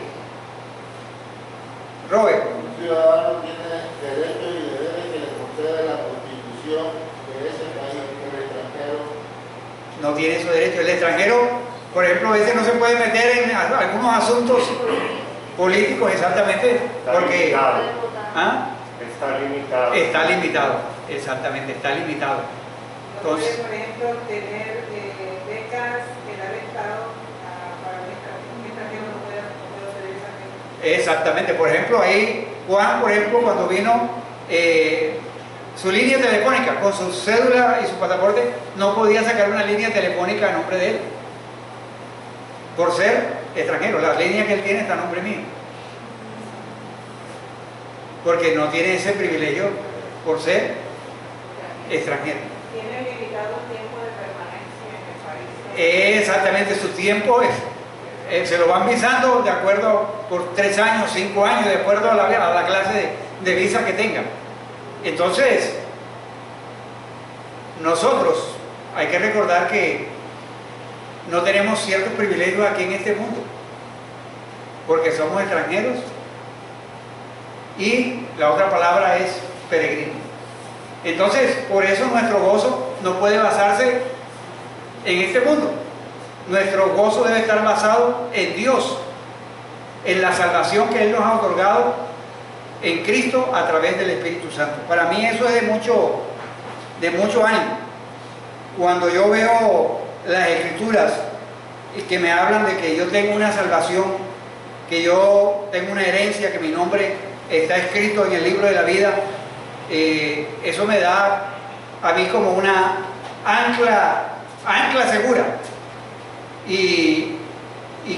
Robert. Un ciudadano tiene derechos y deberes que le concede la Constitución de ese país. El extranjero no tiene esos derechos. El extranjero, por ejemplo, a veces no se puede meter en algunos asuntos políticos, exactamente, porque ¿ah? Está limitado. Está limitado, exactamente, está limitado. No puede, Entonces, por ejemplo, tener becas que da el Estado para un extranjero, no puede hacer esa beca. exactamente, por ejemplo, ahí Juan, por ejemplo, cuando vino su línea telefónica, con su cédula y su pasaporte, no podía sacar una línea telefónica a nombre de él, por ser extranjero. La línea que él tiene está a nombre mío, porque no tiene ese privilegio por ser extranjero. Tiene limitado el tiempo de permanencia en el país. Exactamente, su tiempo se lo van visando de acuerdo por 3 años, 5 años, de acuerdo a la clase de visa que tengan. Entonces, nosotros hay que recordar que no tenemos ciertos privilegios aquí en este mundo, porque somos extranjeros y la otra palabra es peregrino. Entonces, por eso nuestro gozo no puede basarse en este mundo. Nuestro gozo debe estar basado en Dios, en la salvación que Él nos ha otorgado en Cristo a través del Espíritu Santo. Para mí eso es de mucho ánimo. Cuando yo veo las Escrituras que me hablan de que yo tengo una salvación, que yo tengo una herencia, que mi nombre está escrito en el libro de la vida, eso me da a mí como una ancla segura, y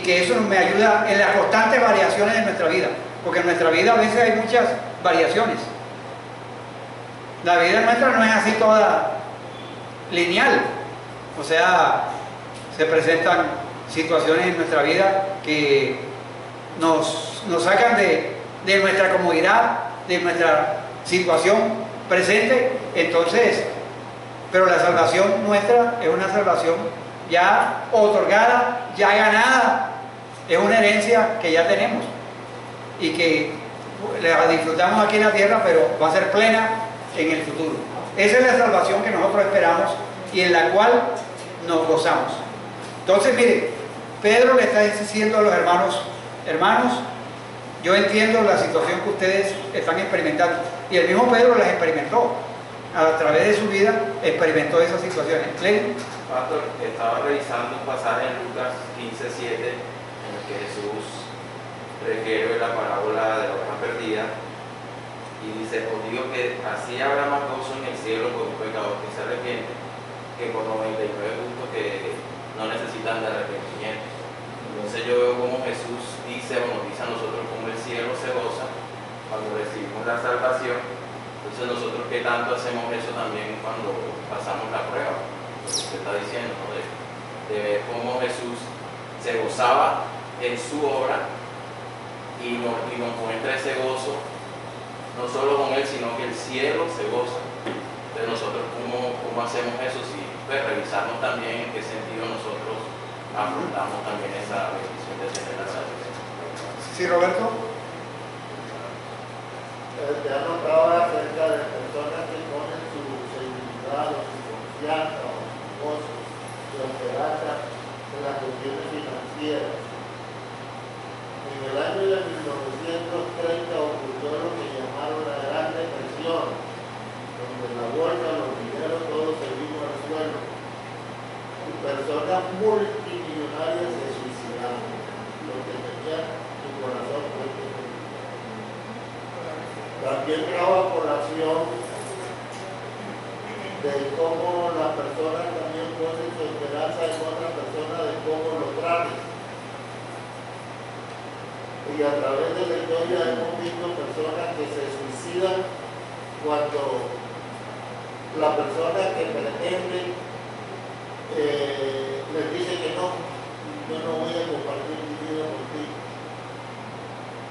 que eso me ayuda en las constantes variaciones de nuestra vida, porque en nuestra vida a veces hay muchas variaciones. La vida nuestra no es así toda lineal, o sea, se presentan situaciones en nuestra vida que nos sacan de nuestra comodidad, de nuestra situación presente. Entonces, pero la salvación nuestra es una salvación ya otorgada, ya ganada, es una herencia que ya tenemos y que la disfrutamos aquí en la tierra, pero va a ser plena en el futuro. Esa es la salvación que nosotros esperamos y en la cual nos gozamos. Entonces, mire, Pedro le está diciendo a los hermanos, yo entiendo la situación que ustedes están experimentando, y el mismo Pedro las experimentó, a través de su vida experimentó esas situaciones. ¿Sí? Pastor, estaba revisando un pasaje en Lucas 15:7 en el que Jesús refiere la parábola de la oveja perdida y dice: os digo que así habrá más gozo en el cielo por un pecador que se arrepiente que por 99 justos que no necesitan de arrepentimiento. Entonces yo veo como Jesús dice o nos dice a nosotros como el cielo se goza cuando recibimos la salvación. Entonces nosotros qué tanto hacemos eso también cuando pasamos la prueba, lo que usted está diciendo, ¿no? de ver cómo Jesús se gozaba en su obra y nos muestra ese gozo no solo con él, sino que el cielo se goza. Entonces nosotros cómo hacemos eso, si pues, revisarnos también en qué sentido nosotros afrontamos también esa bendición de tener la salvación. Sí, Roberto. Te anotaba acerca de personas que ponen su seguridad o su confianza o su gozo, su esperanza en las cuestiones financieras. En el año de 1930 ocurrió lo que llamaron la Gran Depresión, donde la bolsa, los dineros, todo se vino al suelo. Y personas multimillonarias se suicidaron, lo que tenían su corazón fuerte. También graba colación de cómo la persona también pone su esperanza en otra persona, de cómo lo trate. Y a través de la historia hemos visto personas que se suicidan cuando la persona que pretende les dice que no, yo no voy a compartir mi vida contigo.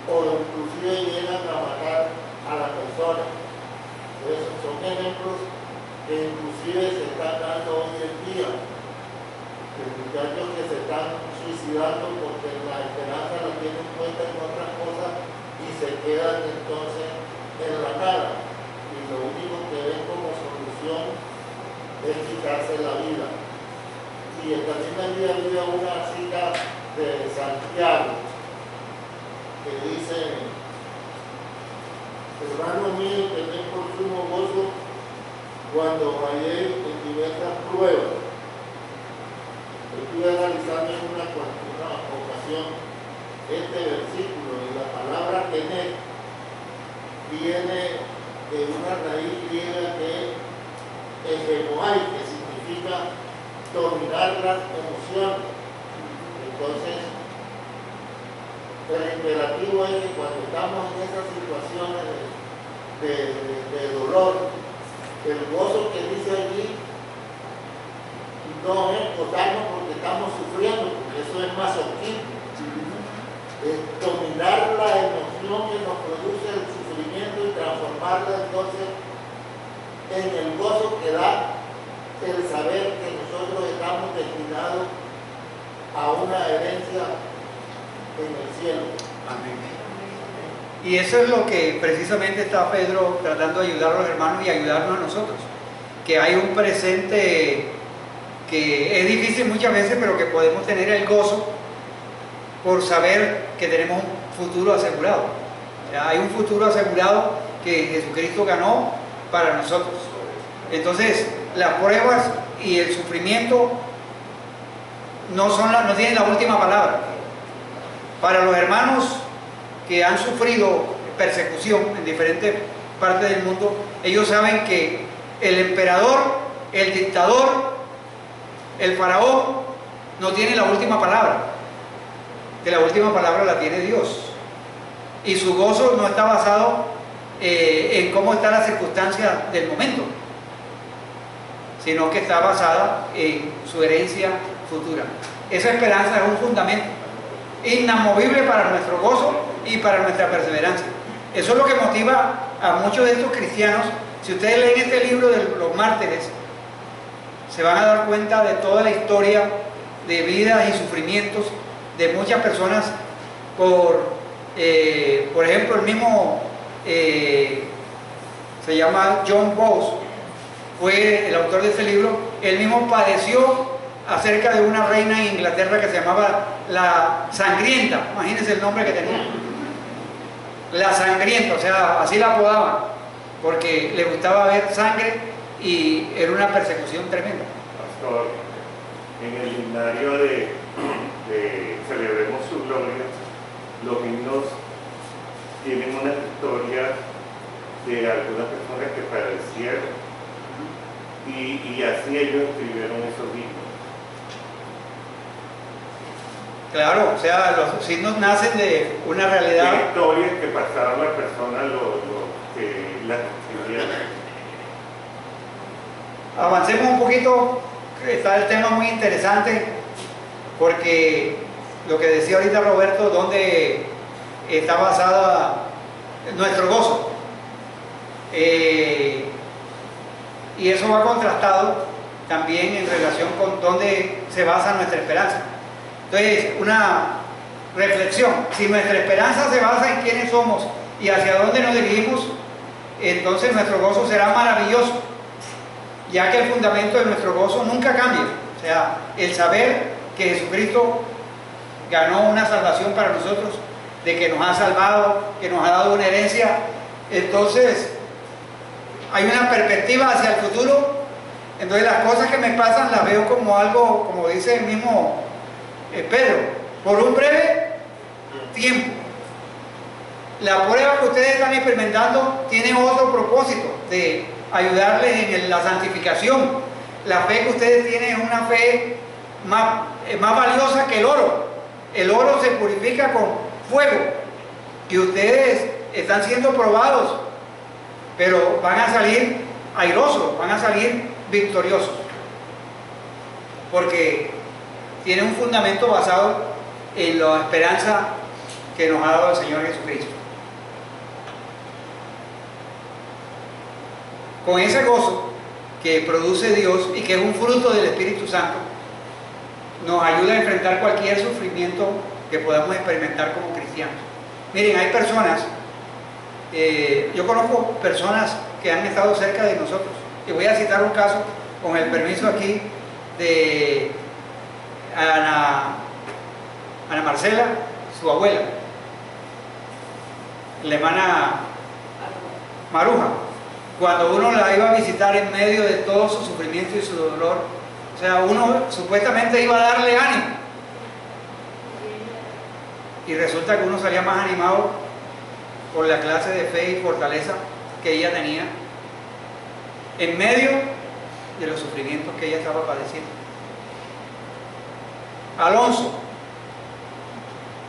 O inclusive llegan a matar a la persona. Entonces, son ejemplos que inclusive se están dando hoy en día, de muchachos que se están suicidando porque la esperanza la tienen puesta en otras cosas y se quedan entonces en la nada, y lo único que ven como solución es quitarse la vida. Y también había una cita de Santiago que dice: hermano mío, tened por sumo gozo cuando vayáis en diversas pruebas. Estuve analizando en una ocasión este versículo, y la palabra tener viene de una raíz griega que es hegemoai, que significa dominar las emociones. Entonces, el imperativo es que cuando estamos en esas situaciones de dolor, El gozo que dice allí no es gozarnos porque estamos sufriendo, porque eso es masoquismo. Es dominar la emoción que nos produce el sufrimiento y transformarla entonces en el gozo que da el saber que nosotros estamos destinados a una herencia en el cielo. Amén. Y eso es lo que precisamente está Pedro tratando de ayudar a los hermanos y ayudarnos a nosotros. Que hay un presente que es difícil muchas veces, pero que podemos tener el gozo por saber que tenemos un futuro asegurado. O sea, hay un futuro asegurado que Jesucristo ganó para nosotros. Entonces, las pruebas y el sufrimiento no tienen la última palabra. Para los hermanos que han sufrido persecución en diferentes partes del mundo, ellos saben que el emperador, el dictador, el faraón no tiene la última palabra, que la última palabra la tiene Dios. Y su gozo no está basado en cómo está la circunstancia del momento, sino que está basada en su herencia futura. Esa esperanza es un fundamento inamovible para nuestro gozo y para nuestra perseverancia. Eso es lo que motiva a muchos de estos cristianos. Si ustedes leen este libro de los mártires, se van a dar cuenta de toda la historia de vidas y sufrimientos de muchas personas por ejemplo, el mismo se llama John Bowes, fue el autor de este libro. Él mismo padeció acerca de una reina en Inglaterra que se llamaba la Sangrienta. Imagínense el nombre que tenía, la Sangrienta, o sea, así la apodaban, porque le gustaba ver sangre y era una persecución tremenda. Pastor, en el himnario de Celebremos su Gloria, los himnos tienen una historia de algunas personas que padecieron y así ellos escribieron esos himnos. Claro, o sea, los himnos nacen de una realidad. De historias que pasaron las personas que las escribieron. Avancemos un poquito, está el tema muy interesante, porque lo que decía ahorita Roberto, donde está basada nuestro gozo. Y eso va contrastado también en relación con dónde se basa nuestra esperanza. Entonces, una reflexión: si nuestra esperanza se basa en quiénes somos y hacia dónde nos dirigimos, entonces nuestro gozo será maravilloso, ya que el fundamento de nuestro gozo nunca cambia. O sea, el saber que Jesucristo ganó una salvación para nosotros, de que nos ha salvado, que nos ha dado una herencia. Entonces hay una perspectiva hacia el futuro. Entonces las cosas que me pasan las veo como algo, como dice el mismo Pedro, por un breve tiempo. La prueba que ustedes están experimentando tiene otro propósito, de ayudarles en la santificación. La fe que ustedes tienen es una fe más valiosa que el oro. El oro se purifica con fuego y ustedes están siendo probados, pero van a salir airosos, van a salir victoriosos, porque tiene un fundamento basado en la esperanza que nos ha dado el Señor Jesucristo. Con ese gozo que produce Dios y que es un fruto del Espíritu Santo, nos ayuda a enfrentar cualquier sufrimiento que podamos experimentar como cristianos. Miren, hay personas, yo conozco personas que han estado cerca de nosotros, y voy a citar un caso, con el permiso aquí, de Ana Marcela, su abuela, la hermana Maruja. Cuando uno la iba a visitar en medio de todo su sufrimiento y su dolor, o sea, uno supuestamente iba a darle ánimo, y resulta que uno salía más animado por la clase de fe y fortaleza que ella tenía en medio de los sufrimientos que ella estaba padeciendo. Alonso,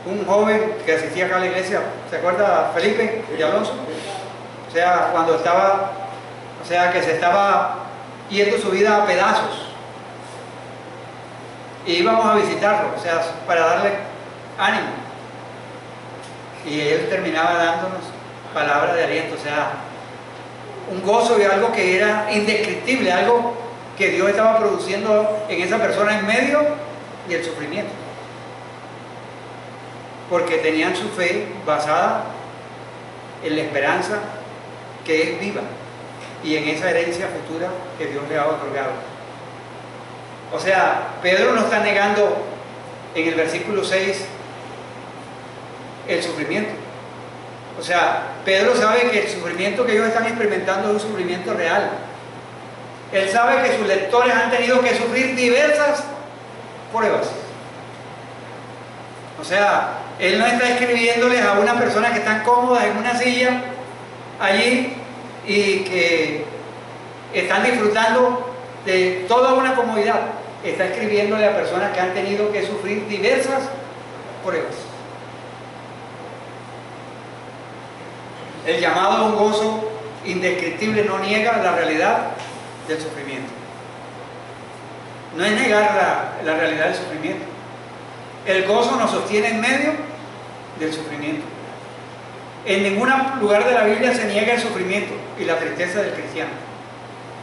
un joven que asistía acá a la iglesia, ¿se acuerda Felipe y Alonso? O sea, cuando estaba, sea que se estaba yendo su vida a pedazos. Y íbamos a visitarlo, o sea, para darle ánimo. Y él terminaba dándonos palabras de aliento, o sea, un gozo y algo que era indescriptible, algo que Dios estaba produciendo en esa persona en medio del sufrimiento. Porque tenían su fe basada en la esperanza que es viva y en esa herencia futura que Dios le ha otorgado. O sea, Pedro no está negando en el versículo 6 el sufrimiento. O sea, Pedro sabe que el sufrimiento que ellos están experimentando es un sufrimiento real. Él sabe que sus lectores han tenido que sufrir diversas pruebas. O sea, él no está escribiéndoles a una persona que están cómodas en una silla allí y que están disfrutando de toda una comodidad. Está escribiéndole a personas que han tenido que sufrir diversas pruebas. El llamado a un gozo indescriptible no niega la realidad del sufrimiento. No es negar la realidad del sufrimiento. El gozo nos sostiene en medio del sufrimiento. En ningún lugar de la Biblia se niega el sufrimiento y la tristeza del cristiano.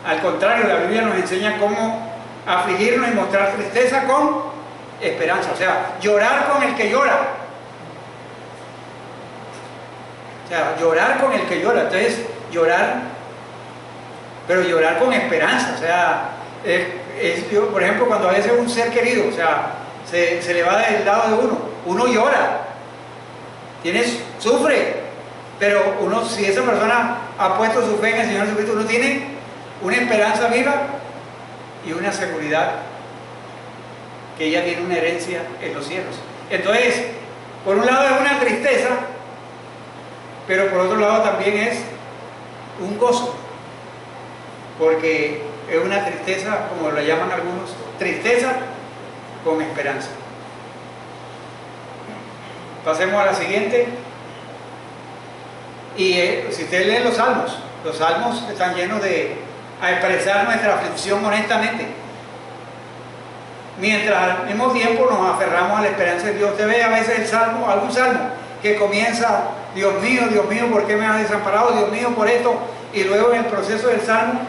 Al contrario, la Biblia nos enseña cómo afligirnos y mostrar tristeza con esperanza. O sea, llorar con el que llora. O sea, llorar con el que llora. Entonces, llorar, pero llorar con esperanza. O sea, yo, por ejemplo, cuando a veces un ser querido, o sea, se le va del lado de uno llora, sufre, pero uno, si esa persona ha puesto su fe en el Señor Jesucristo, uno tiene una esperanza viva y una seguridad que ella tiene una herencia en los cielos. Entonces, por un lado es una tristeza, pero por otro lado también es un gozo, porque es una tristeza, como la llaman algunos, tristeza con esperanza. Pasemos a la siguiente. Y si ustedes leen los salmos están llenos a expresar nuestra aflicción honestamente, mientras al mismo tiempo nos aferramos a la esperanza de Dios. Usted ve a veces algún salmo que comienza: Dios mío, ¿por qué me has desamparado? Dios mío, por esto. Y luego en el proceso del salmo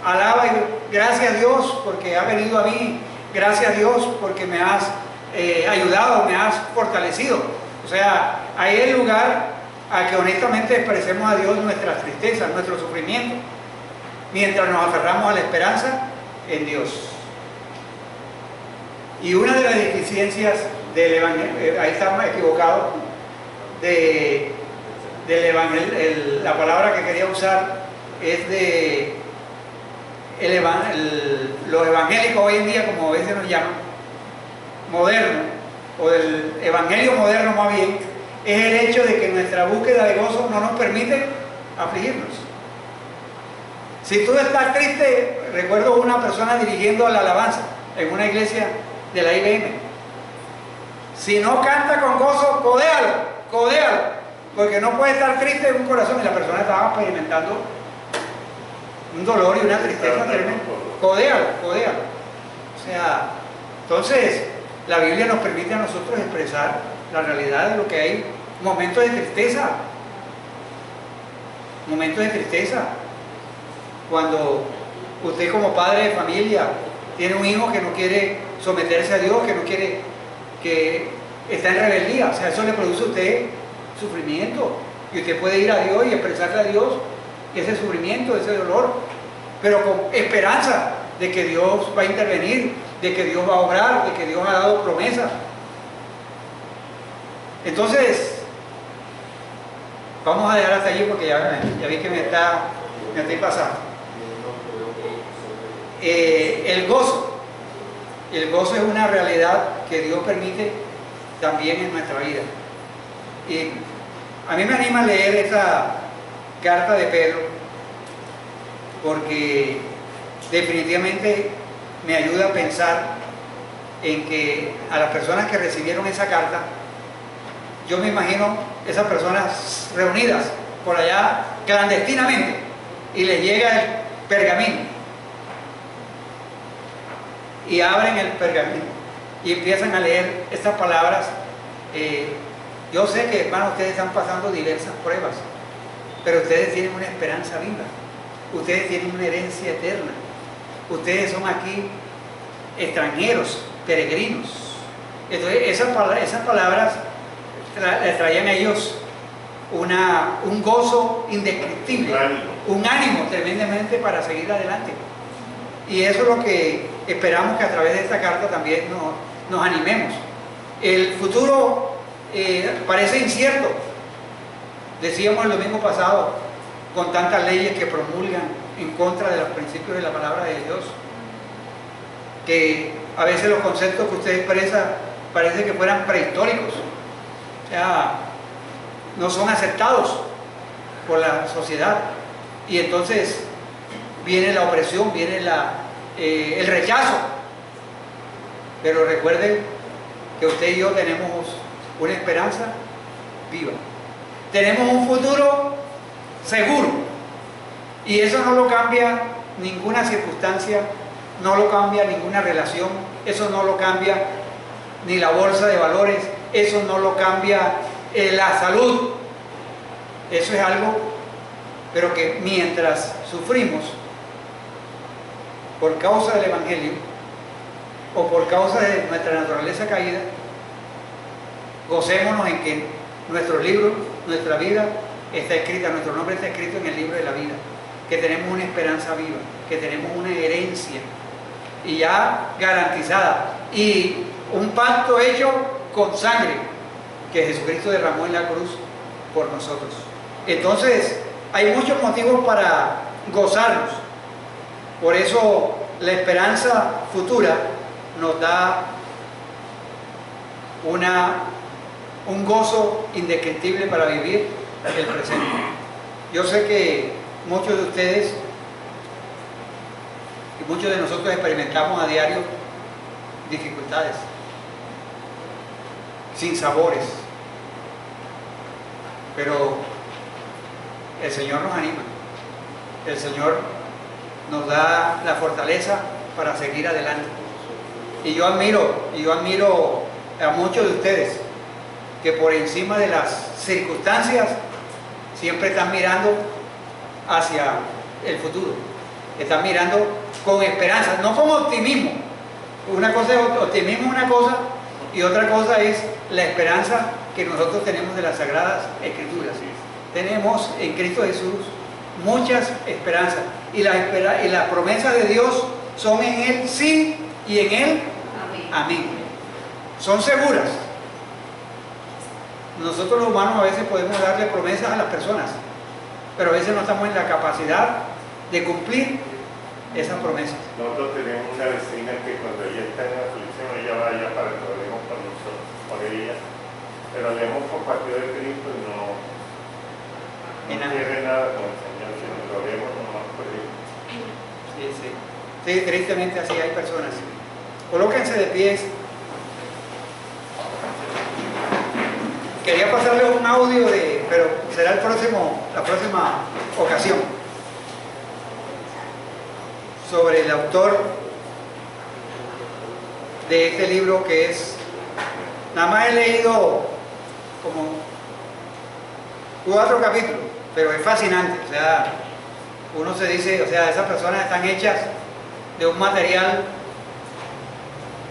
alaba y gracias a Dios porque ha venido a mí, gracias a Dios porque me has ayudado, me has fortalecido. O sea, ahí es el lugar a que honestamente expresemos a Dios nuestras tristezas, nuestro sufrimiento, mientras nos aferramos a la esperanza en Dios. Y una de las deficiencias del evangelio, ahí estamos equivocados, del evangelio, la palabra que quería usar es de los evangélicos hoy en día, como a veces nos llaman, moderno, o del evangelio moderno más bien, es el hecho de que nuestra búsqueda de gozo no nos permite afligirnos. Si tú estás triste, recuerdo una persona dirigiendo la alabanza en una iglesia de la IBM. Si no canta con gozo, codéalo, porque no puede estar triste en un corazón. Y la persona estaba experimentando un dolor y una tristeza tremenda. Codéalo. O sea, entonces la Biblia nos permite a nosotros expresar la realidad de lo que hay. Momentos de tristeza, cuando usted como padre de familia tiene un hijo que no quiere someterse a Dios, que está en rebeldía, o sea, eso le produce a usted sufrimiento, y usted puede ir a Dios y expresarle a Dios ese sufrimiento, ese dolor, pero con esperanza de que Dios va a intervenir, de que Dios va a obrar, de que Dios ha dado promesas. Entonces, vamos a dejar hasta allí porque ya vi que me estoy pasando. El gozo es una realidad que Dios permite también en nuestra vida. Y a mí me anima a leer esta carta de Pedro porque definitivamente me ayuda a pensar en que a las personas que recibieron esa carta, yo me imagino esas personas reunidas por allá clandestinamente y les llega pergamino. Y abren el pergamino y empiezan a leer estas palabras. Yo sé que, hermanos, ustedes están pasando diversas pruebas, pero ustedes tienen una esperanza viva. Ustedes tienen una herencia eterna. Ustedes son aquí extranjeros, peregrinos. Entonces, esas palabras les traían a ellos un gozo indescriptible, un ánimo tremendamente para seguir adelante. Y eso es lo que esperamos, que a través de esta carta también nos animemos. El futuro parece incierto. Decíamos el domingo pasado, con tantas leyes que promulgan en contra de los principios de la palabra de Dios, que a veces los conceptos que usted expresa parece que fueran prehistóricos, o sea, no son aceptados por la sociedad, y entonces viene la opresión, viene el rechazo. Pero recuerden que usted y yo tenemos una esperanza viva, tenemos un futuro seguro, y eso no lo cambia ninguna circunstancia, no lo cambia ninguna relación, eso no lo cambia ni la bolsa de valores, eso no lo cambia la salud. Eso es algo, pero que mientras sufrimos por causa del Evangelio o por causa de nuestra naturaleza caída, gocémonos en que nuestro libro, nuestra vida está escrita, nuestro nombre está escrito en el libro de la vida, que tenemos una esperanza viva, que tenemos una herencia y ya garantizada, y un pacto hecho con sangre que Jesucristo derramó en la cruz por nosotros. Entonces hay muchos motivos para gozarnos. Por eso la esperanza futura nos da un gozo indescriptible para vivir el presente. Yo sé que muchos de ustedes y muchos de nosotros experimentamos a diario dificultades, sinsabores, pero el Señor nos anima, el Señor nos da la fortaleza para seguir adelante. Y yo admiro a muchos de ustedes que por encima de las circunstancias siempre están mirando hacia el futuro, están mirando con esperanza, no con optimismo. Una cosa es optimismo, una cosa, y otra cosa es la esperanza que nosotros tenemos de las Sagradas Escrituras. Tenemos en Cristo Jesús muchas esperanzas, y las promesas de Dios son en Él sí y en Él amén. Son seguras. Nosotros los humanos a veces podemos darle promesas a las personas, pero a veces no estamos en la capacidad de cumplir esas promesas. Nosotros tenemos una vecina que cuando ella está en aflicción, ella vaya para que oremos por nosotros, por ella, pero le hemos compartido el Cristo y no quiere nada con el Señor, sino que oremos nomás por él. Sí, tristemente así hay personas. Colóquense de pies. Quería pasarles un audio pero será la próxima ocasión, sobre el autor de este libro, que es, nada más he leído como 4 capítulos, pero es fascinante. O sea, uno se dice, o sea, esas personas están hechas de un material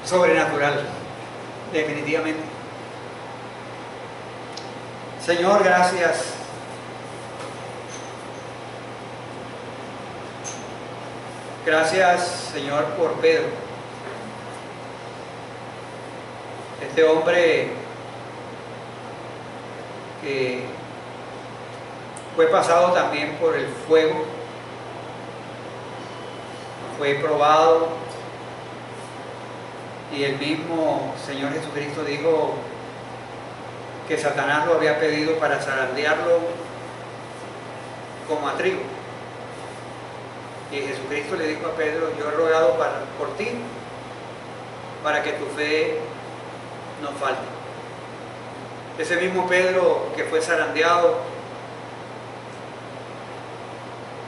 sobrenatural, definitivamente. Señor, gracias. Gracias, Señor, por Pedro. Este hombre que fue pasado también por el fuego, fue probado, y el mismo Señor Jesucristo dijo que Satanás lo había pedido para zarandearlo como a trigo. Y Jesucristo le dijo a Pedro: yo he rogado por ti, para que tu fe no falte. Ese mismo Pedro que fue zarandeado,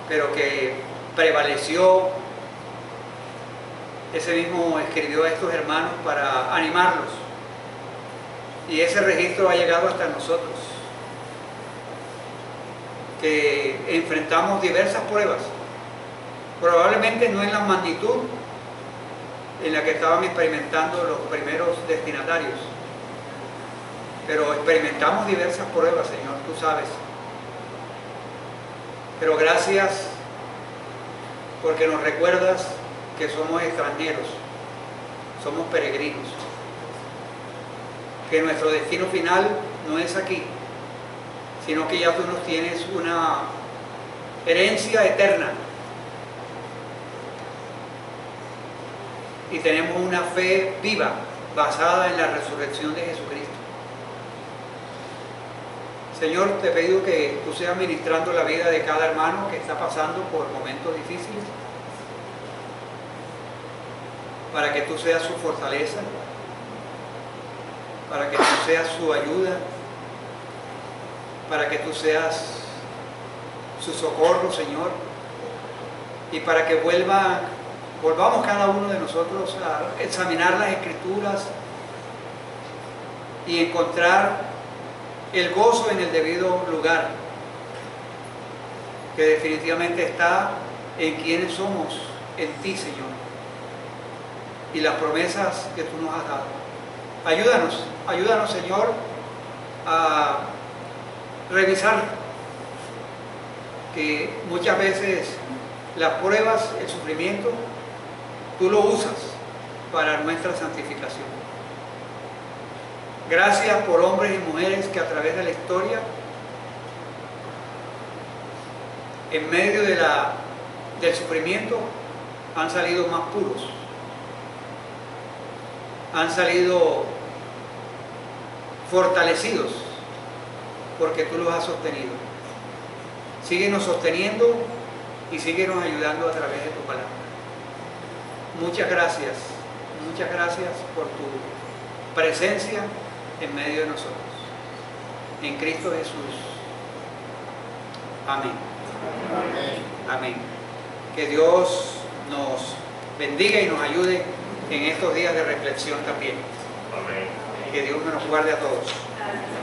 pero que prevaleció. Ese mismo escribió a estos hermanos para animarlos. Y ese registro ha llegado hasta nosotros, que enfrentamos diversas pruebas, probablemente no en la magnitud en la que estaban experimentando los primeros destinatarios, pero experimentamos diversas pruebas, Señor, tú sabes. Pero gracias porque nos recuerdas que somos extranjeros, somos peregrinos, que nuestro destino final no es aquí, sino que ya tú nos tienes una herencia eterna y tenemos una fe viva basada en la resurrección de Jesucristo. Señor, te pido que tú seas ministrando la vida de cada hermano que está pasando por momentos difíciles, para que tú seas su fortaleza, para que tú seas su ayuda, para que tú seas su socorro, Señor, y para que volvamos cada uno de nosotros a examinar las Escrituras y encontrar el gozo en el debido lugar, que definitivamente está en quienes somos, en ti, Señor, y las promesas que tú nos has dado. Ayúdanos, Señor, a revisar que muchas veces las pruebas, el sufrimiento, tú lo usas para nuestra santificación. Gracias por hombres y mujeres que a través de la historia, en medio del sufrimiento, han salido más puros, han salido fortalecidos, porque tú los has sostenido. Síguenos sosteniendo y síguenos ayudando a través de tu palabra. Muchas gracias por tu presencia en medio de nosotros. En Cristo Jesús. Amén. Amén. Que Dios nos bendiga y nos ayude en estos días de reflexión también. Amén. Que Dios nos guarde a todos. Amén.